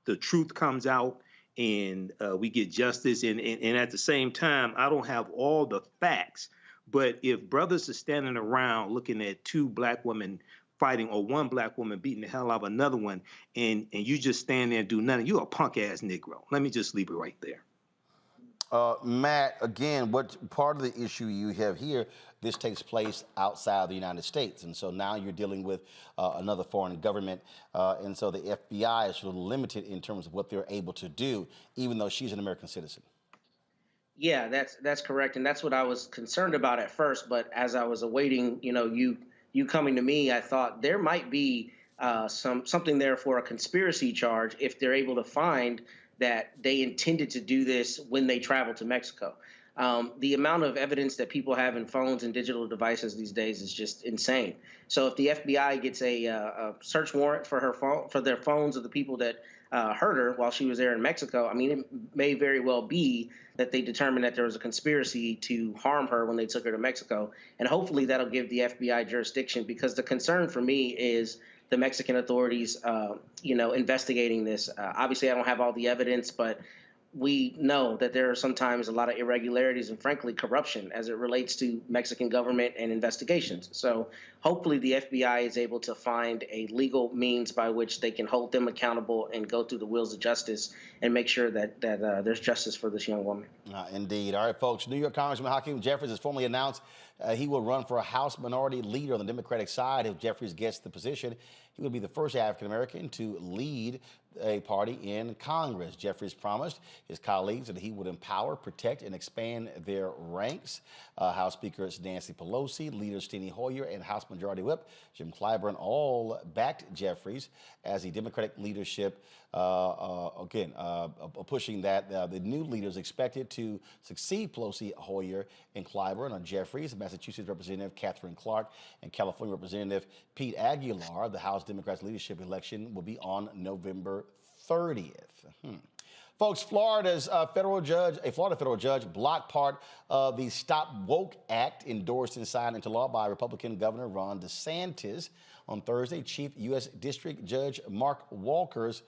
the truth comes out and we get justice. And at the same time, I don't have all the facts. But if brothers are standing around looking at two black women fighting, or one black woman beating the hell out of another one, and you just stand there and do nothing, you're a punk ass Negro. Let me just leave it right there. Matt, again, what part of the issue you have here, this takes place outside the United States. And so now you're dealing with another foreign government. And so the FBI is sort of limited in terms of what they're able to do, even though she's an American citizen. Yeah, that's correct. And that's what I was concerned about at first. But as I was awaiting, you coming to me, I thought there might be something there for a conspiracy charge if they're able to find that they intended to do this when they traveled to Mexico. The amount of evidence that people have in phones and digital devices these days is just insane. So if the FBI gets a search warrant for her phone, for their phones of the people that hurt her while she was there in Mexico, I mean, it may very well be that they determined that there was a conspiracy to harm her when they took her to Mexico. And hopefully that'll give the FBI jurisdiction, because the concern for me is the Mexican authorities, investigating this. Obviously, I don't have all the evidence, but we know that there are sometimes a lot of irregularities and, frankly, corruption as it relates to Mexican government and investigations. So hopefully the FBI is able to find a legal means by which they can hold them accountable and go through the wheels of justice and make sure that there's justice for this young woman. Indeed. All right, folks. New York Congressman Hakeem Jefferies has formally announced he will run for a House Minority Leader on the Democratic side. If Jeffries gets the position, he would be the first African-American to lead a party in Congress. Jeffries promised his colleagues that he would empower, protect, and expand their ranks. House Speaker Nancy Pelosi, Leader Steny Hoyer, and House Majority Whip Jim Clyburn all backed Jeffries as the Democratic leadership, pushing that the new leaders expected to succeed Pelosi, Hoyer, and Clyburn on Jeffries. Massachusetts Representative Catherine Clark and California Representative Pete Aguilar. The House Democrats leadership election will be on November 30th. Folks, a Florida federal judge blocked part of the Stop Woke Act endorsed and signed into law by Republican Governor Ron DeSantis. On Thursday, Chief U.S. District Judge Mark Walkers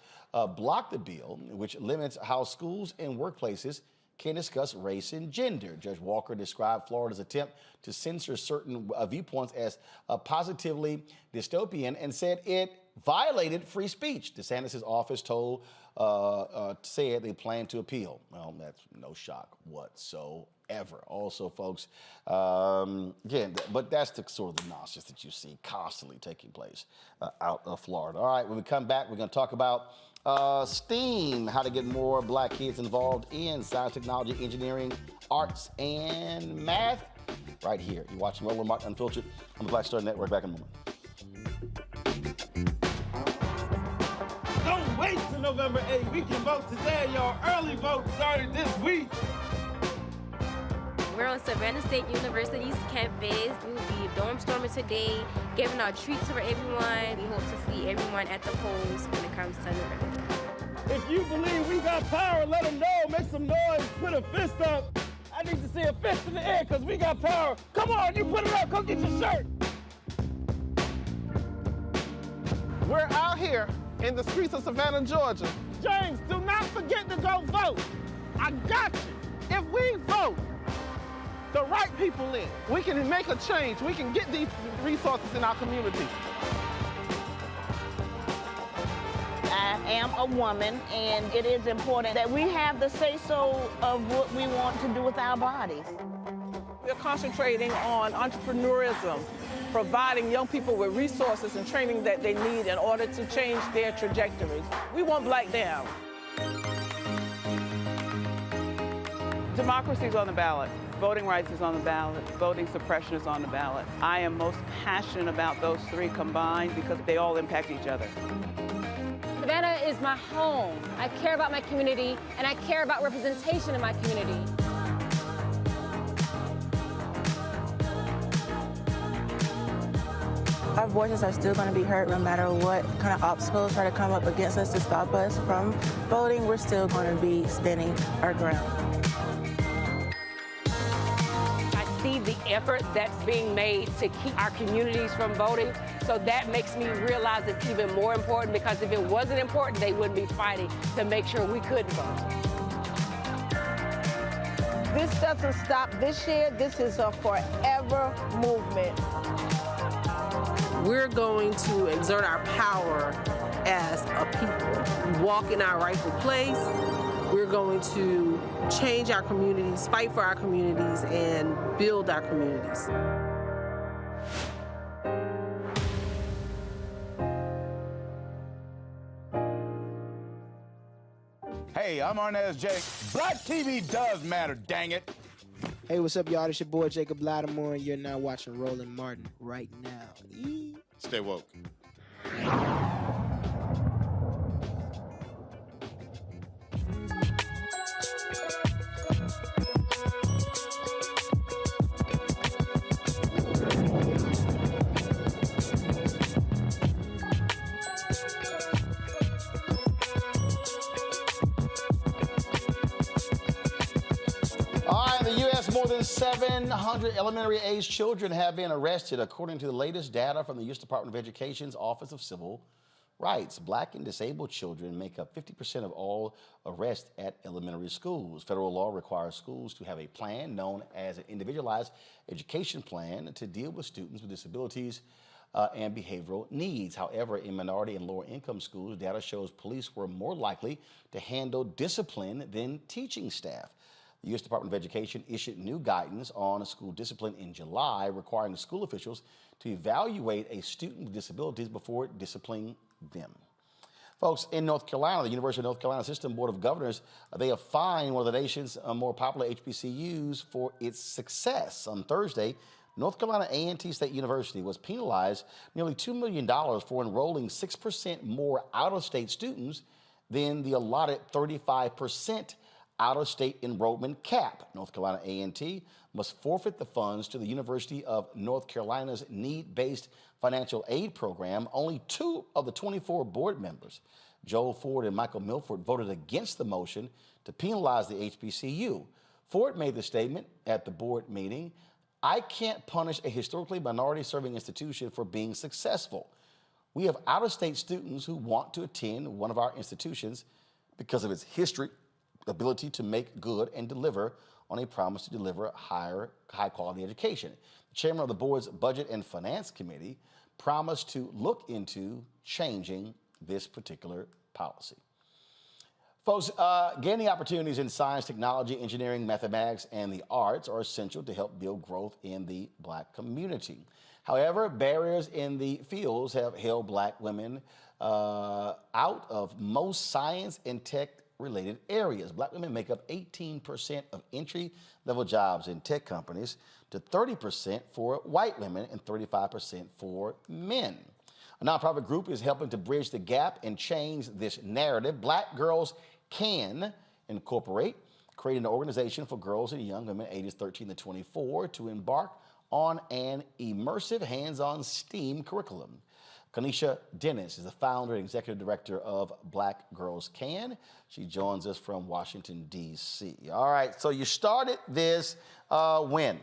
blocked the bill, which limits how schools and workplaces can discuss race and gender. Judge Walker described Florida's attempt to censor certain viewpoints as positively dystopian and said it violated free speech. DeSantis' office said they plan to appeal. Well, that's no shock whatsoever. Also, folks, but that's the sort of the nonsense that you see constantly taking place out of Florida. All right, when we come back, we're going to talk about STEAM, how to get more black kids involved in science, technology, engineering, arts, and math. Right here. You're watching Roland Martin Unfiltered on the Black Star Network. Back in a moment. Don't wait till November 8th. We can vote today, y'all. Early vote started this week. We're on Savannah State University's campus. We'll be dorm storming today, giving out treats for everyone. We hope to see everyone at the polls when it comes to November. If you believe we got power, let them know. Make some noise. Put a fist up. I need to see a fist in the air because we got power. Come on, you put it up. Come get your shirt. We're out here in the streets of Savannah, Georgia. James, do not forget to go vote. I got you. If we vote the right people in, we can make a change. We can get these resources in our community. I am a woman, and it is important that we have the say-so of what we want to do with our bodies. We're concentrating on entrepreneurism, providing young people with resources and training that they need in order to change their trajectories. We want black down. Democracy is on the ballot. Voting rights is on the ballot. Voting suppression is on the ballot. I am most passionate about those three combined because they all impact each other. Savannah is my home. I care about my community, and I care about representation in my community. Our voices are still going to be heard no matter what kind of obstacles try to come up against us to stop us from voting. We're still going to be standing our ground. I see the effort that's being made to keep our communities from voting. So that makes me realize it's even more important, because if it wasn't important, they wouldn't be fighting to make sure we couldn't vote. This doesn't stop this year. This is a forever movement. We're going to exert our power as a people. Walk in our rightful place. We're going to change our communities, fight for our communities, and build our communities. Hey, I'm Arnaz J. Black TV does matter, dang it. Hey, what's up, y'all? It's your boy Jacob Lattimore, and you're now watching Roland Martin right now. Stay woke. More than 700 elementary-age children have been arrested, according to the latest data from the U.S. Department of Education's Office of Civil Rights. Black and disabled children make up 50% of all arrests at elementary schools. Federal law requires schools to have a plan known as an individualized education plan to deal with students with disabilities and behavioral needs. However, in minority and lower income schools, data shows police were more likely to handle discipline than teaching staff. The U.S. Department of Education issued new guidance on school discipline in July, requiring school officials to evaluate a student with disabilities before disciplining them. Folks, in North Carolina, the University of North Carolina System Board of Governors, they have fined one of the nation's more popular HBCUs for its success. On Thursday, North Carolina A&T State University was penalized nearly $2 million for enrolling 6% more out-of-state students than the allotted 35% out-of-state enrollment cap. North Carolina A&T must forfeit the funds to the University of North Carolina's need-based financial aid program. Only 2 of the 24 board members, Joel Ford and Michael Milford, voted against the motion to penalize the HBCU. Ford made the statement at the board meeting, "I can't punish a historically minority-serving institution for being successful. We have out-of-state students who want to attend one of our institutions because of its history, ability to make good and deliver on a promise to deliver high-quality education." The chairman of the board's Budget and Finance Committee promised to look into changing this particular policy. Folks, gaining opportunities in science, technology, engineering, mathematics, and the arts are essential to help build growth in the Black community. However, barriers in the fields have held Black women out of most science and tech-related areas. Black women make up 18% of entry-level jobs in tech companies, to 30% for white women and 35% for men. A nonprofit group is helping to bridge the gap and change this narrative. Black Girls Can Incorporate created an organization for girls and young women ages 13 to 24 to embark on an immersive hands-on STEAM curriculum. Kanisha Dennis is the founder and executive director of Black Girls Can. She joins us from Washington, D.C. All right, so you started this when?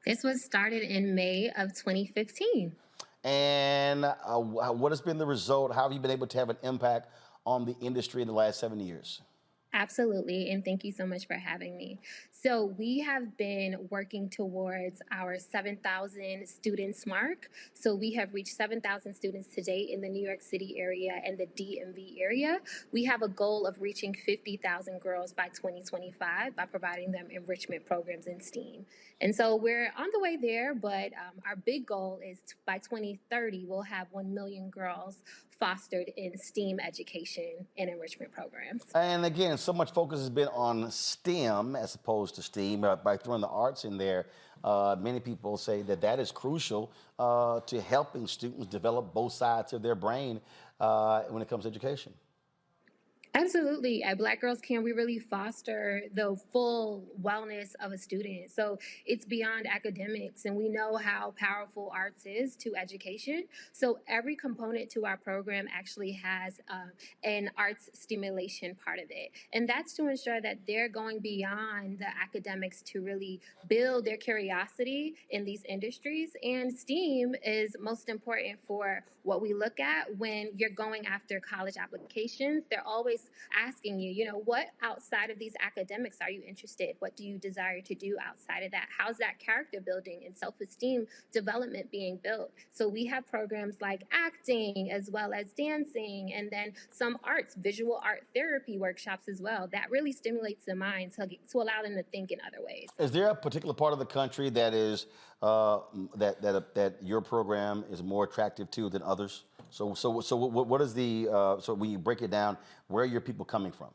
This was started in May of 2015. And what has been the result? How have you been able to have an impact on the industry in the last 7 years? Absolutely, and thank you so much for having me. So we have been working towards our 7,000 students mark. So we have reached 7,000 students to date in the New York City area and the DMV area. We have a goal of reaching 50,000 girls by 2025 by providing them enrichment programs in STEAM. And so we're on the way there, but our big goal is by 2030, we'll have 1 million girls fostered in STEAM education and enrichment programs. And again, so much focus has been on STEM as opposed to STEAM. By throwing the arts in there, many people say that that is crucial to helping students develop both sides of their brain when it comes to education. Absolutely. At Black Girls Can, we really foster the full wellness of a student. So it's beyond academics, and we know how powerful arts is to education. So every component to our program actually has an arts stimulation part of it. And that's to ensure that they're going beyond the academics to really build their curiosity in these industries. And STEAM is most important for what we look at when you're going after college applications. They're always just asking you, what outside of these academics are you interested? What do you desire to do outside of that? How's that character building and self-esteem development being built? So we have programs like acting as well as dancing, and then some arts, visual art therapy workshops as well. That really stimulates the mind to allow them to think in other ways. Is there a particular part of the country that is that your program is more attractive to than others? So what is the so when you break it down, where are your people coming from?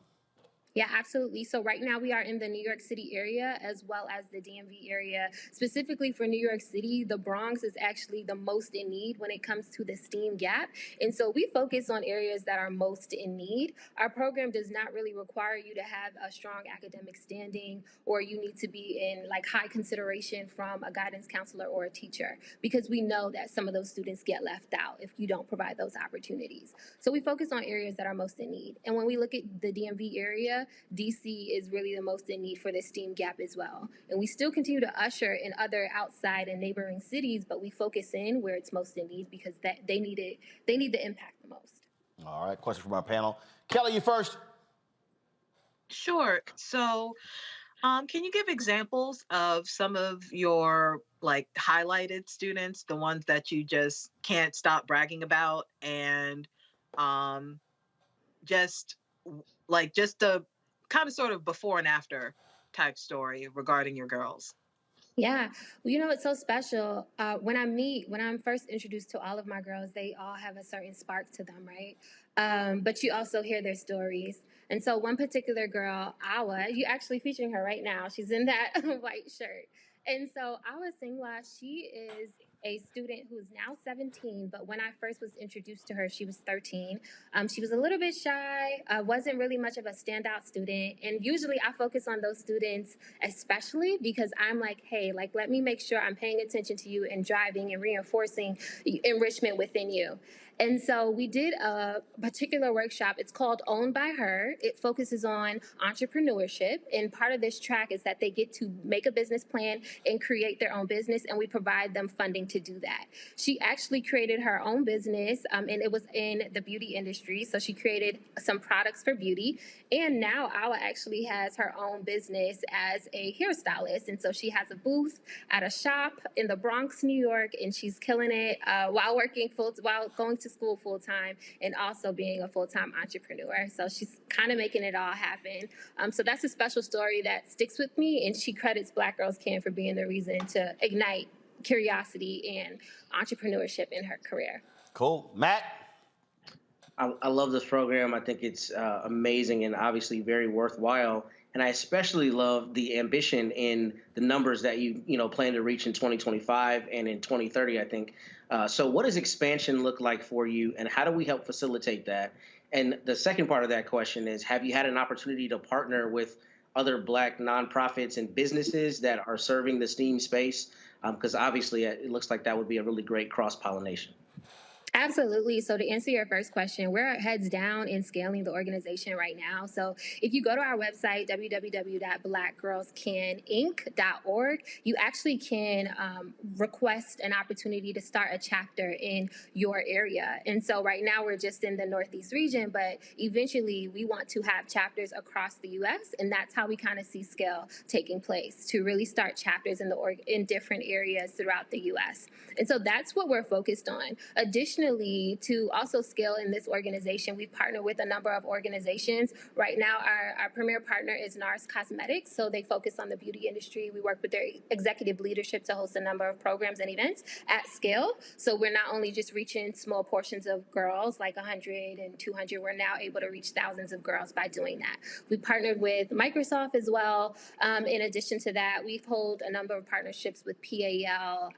Yeah, absolutely. So right now we are in the New York City area as well as the DMV area. Specifically for New York City, the Bronx is actually the most in need when it comes to the STEAM gap. And so we focus on areas that are most in need. Our program does not really require you to have a strong academic standing, or you need to be in like high consideration from a guidance counselor or a teacher, because we know that some of those students get left out if you don't provide those opportunities. So we focus on areas that are most in need. And when we look at the DMV area, DC is really the most in need for this STEAM gap as well. And we still continue to usher in other outside and neighboring cities, but we focus in where it's most in need because they need the impact the most. All right, question from our panel. Kelly, you first. Sure. So, can you give examples of some of your like highlighted students, the ones that you just can't stop bragging about, and just the kind of sort of before and after type story regarding your girls? Yeah, well, it's so special. When I'm first introduced to all of my girls, they all have a certain spark to them, right? But you also hear their stories. And so one particular girl, Awa, you actually featuring her right now. She's in that white shirt. And so Awa Singla, she is a student who's now 17, but when I first was introduced to her, she was 13. She was a little bit shy, wasn't really much of a standout student. And usually I focus on those students, especially because I'm like, hey, let me make sure I'm paying attention to you and driving and reinforcing enrichment within you. And so we did a particular workshop. It's called Owned by Her. It focuses on entrepreneurship. And part of this track is that they get to make a business plan and create their own business, and we provide them funding to do that. She actually created her own business, and it was in the beauty industry. So she created some products for beauty. And now Awa actually has her own business as a hairstylist. And so she has a booth at a shop in the Bronx, New York, and she's killing it while going to school full time and also being a full-time entrepreneur. So she's kind of making it all happen. So that's a special story that sticks with me, and she credits Black Girls Can for being the reason to ignite curiosity and entrepreneurship in her career. Cool. Matt? I love this program. I think it's amazing and obviously very worthwhile. And I especially love the ambition in the numbers that you plan to reach in 2025 and in 2030, I think. So what does expansion look like for you, and how do we help facilitate that? And the second part of that question is, have you had an opportunity to partner with other Black nonprofits and businesses that are serving the STEAM space? Because obviously it looks like that would be a really great cross-pollination. Absolutely. So to answer your first question, we're heads down in scaling the organization right now. So if you go to our website, www.blackgirlscaninc.org, you actually can request an opportunity to start a chapter in your area. And so right now we're just in the Northeast region, but eventually we want to have chapters across the U.S. And that's how we kind of see scale taking place, to really start chapters in different areas throughout the U.S. And so that's what we're focused on. Additionally, to also scale in this organization, we partner with a number of organizations. Right now, our premier partner is NARS Cosmetics, so they focus on the beauty industry. We work with their executive leadership to host a number of programs and events at scale. So we're not only just reaching small portions of girls, like 100 and 200, we're now able to reach thousands of girls by doing that. We partnered with Microsoft as well. In addition to that, we've held a number of partnerships with PAL,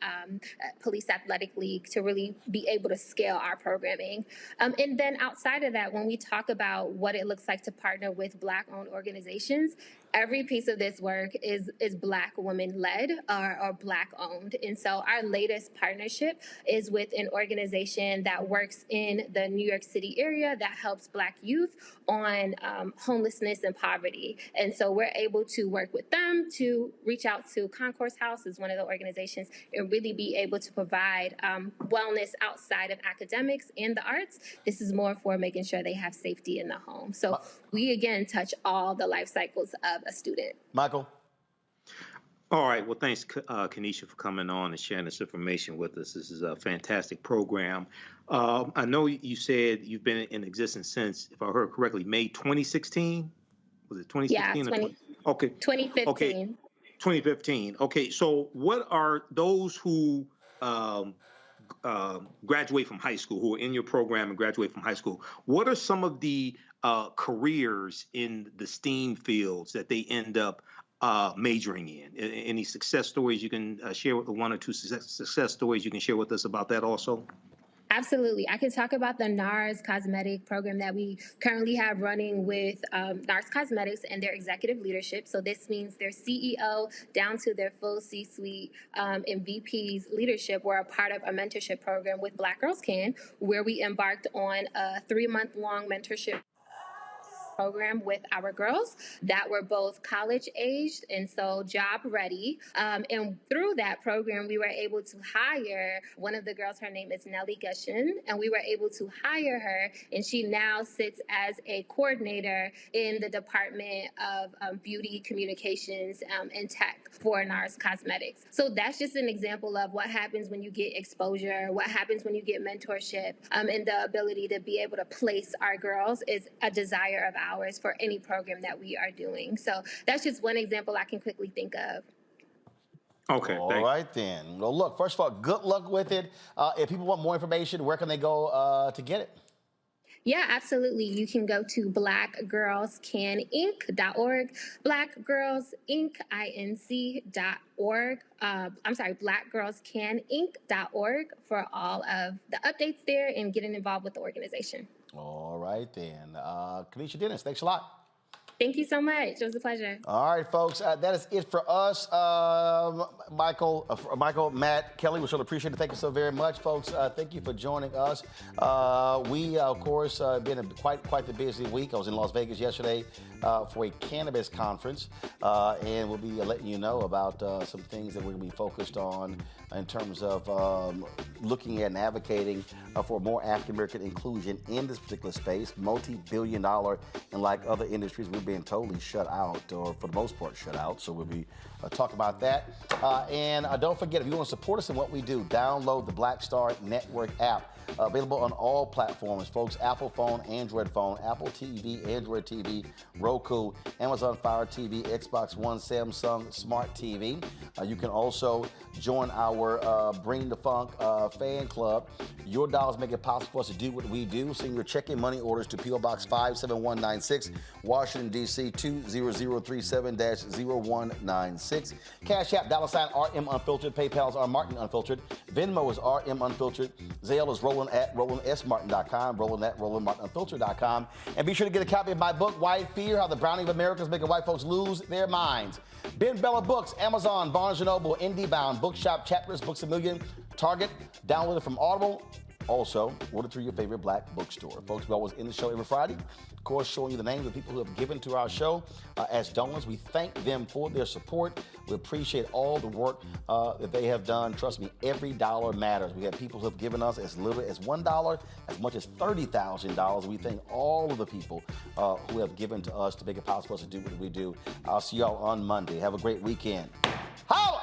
Police Athletic League, to really be able to scale our programming. And then outside of that, when we talk about what it looks like to partner with Black-owned organizations, Every piece of this work is Black woman led or Black owned. And so our latest partnership is with an organization that works in the New York City area that helps Black youth on homelessness and poverty. And so we're able to work with them to reach out to Concourse House is one of the organizations and really be able to provide wellness outside of academics and the arts. This is more for making sure they have safety in the home. So we again touch all the life cycles of a student. Michael? All right. Well, thanks, Kenesha, for coming on and sharing this information with us. This is a fantastic program. I know you said you've been in existence since, if I heard correctly, May 2016? Was it 2016? Yeah, 2015. Okay. 2015. Okay. So what are those who graduate from high school, who are in your program and graduate from high school, what are some of the careers in the STEAM fields that they end up majoring in? Any success stories you can share with one or two success stories you can share with us about that also? Absolutely. I can talk about the NARS cosmetic program that we currently have running with NARS Cosmetics and their executive leadership. So this means their CEO down to their full C-suite and VP's leadership were a part of a mentorship program with Black Girls Can, where we embarked on a 3-month-long mentorship program with our girls that were both college aged and so job ready. And through that program, we were able to hire one of the girls, her name is Nellie Gushin, and we were able to hire her, and she now sits as a coordinator in the Department of Beauty, Communications, and Tech for NARS Cosmetics. So that's just an example of what happens when you get exposure, what happens when you get mentorship, and the ability to be able to place our girls is a desire of ours for any program that we are doing. So that's just one example I can quickly think of. Okay. All right then. Well, look, first of all, good luck with it. If people want more information, where can they go to get it? Yeah, absolutely. You can go to blackgirlscaninc.org, blackgirlsinc.org. I'm sorry, blackgirlscaninc.org for all of the updates there and getting involved with the organization. All right then. Kenesha Dennis, thanks a lot. Thank you so much. It was a pleasure. All right, folks. That is it for us. Michael, Matt, Kelly, we sure appreciate it. Thank you so very much, folks. Thank you for joining us. We, of course, been quite the busy week. I was in Las Vegas yesterday for a cannabis conference, and we'll be letting you know about some things that we're going to be focused on in terms of looking at and advocating for more African-American inclusion in this particular space, multi-billion-dollar, and like other industries, we're being totally shut out, or for the most part shut out. So we'll be talking about that. And don't forget, if you want to support us in what we do, download the Black Star Network app. Available on all platforms, folks. Apple phone, Android phone, Apple TV, Android TV, Roku, Amazon Fire TV, Xbox One, Samsung Smart TV. You can also join our Bring the Funk fan club. Your dollars make it possible for us to do what we do. Send your check and money orders to P.O. Box 57196, Washington, D.C. 20037-0196. Cash App, $RM Unfiltered. PayPal is R Martin Unfiltered. Venmo is RM Unfiltered. Zelle is Roland at RolandSMartin.com, Roland at RolandMartinUnfiltered.com. And be sure to get a copy of my book, White Fear, How the Browning of America is Making White Folks Lose Their Minds. Ben Bella Books, Amazon, Barnes & Noble, IndieBound, Bookshop, Chapters, Books A Million, Target. Download it from Audible. Also, order through your favorite Black bookstore. Folks, we always end the show every Friday. Of course, showing you the names of people who have given to our show as donors. We thank them for their support. We appreciate all the work that they have done. Trust me, every dollar matters. We have people who have given us as little as $1, as much as $30,000. We thank all of the people who have given to us to make it possible for us to do what we do. I'll see y'all on Monday. Have a great weekend. Holla!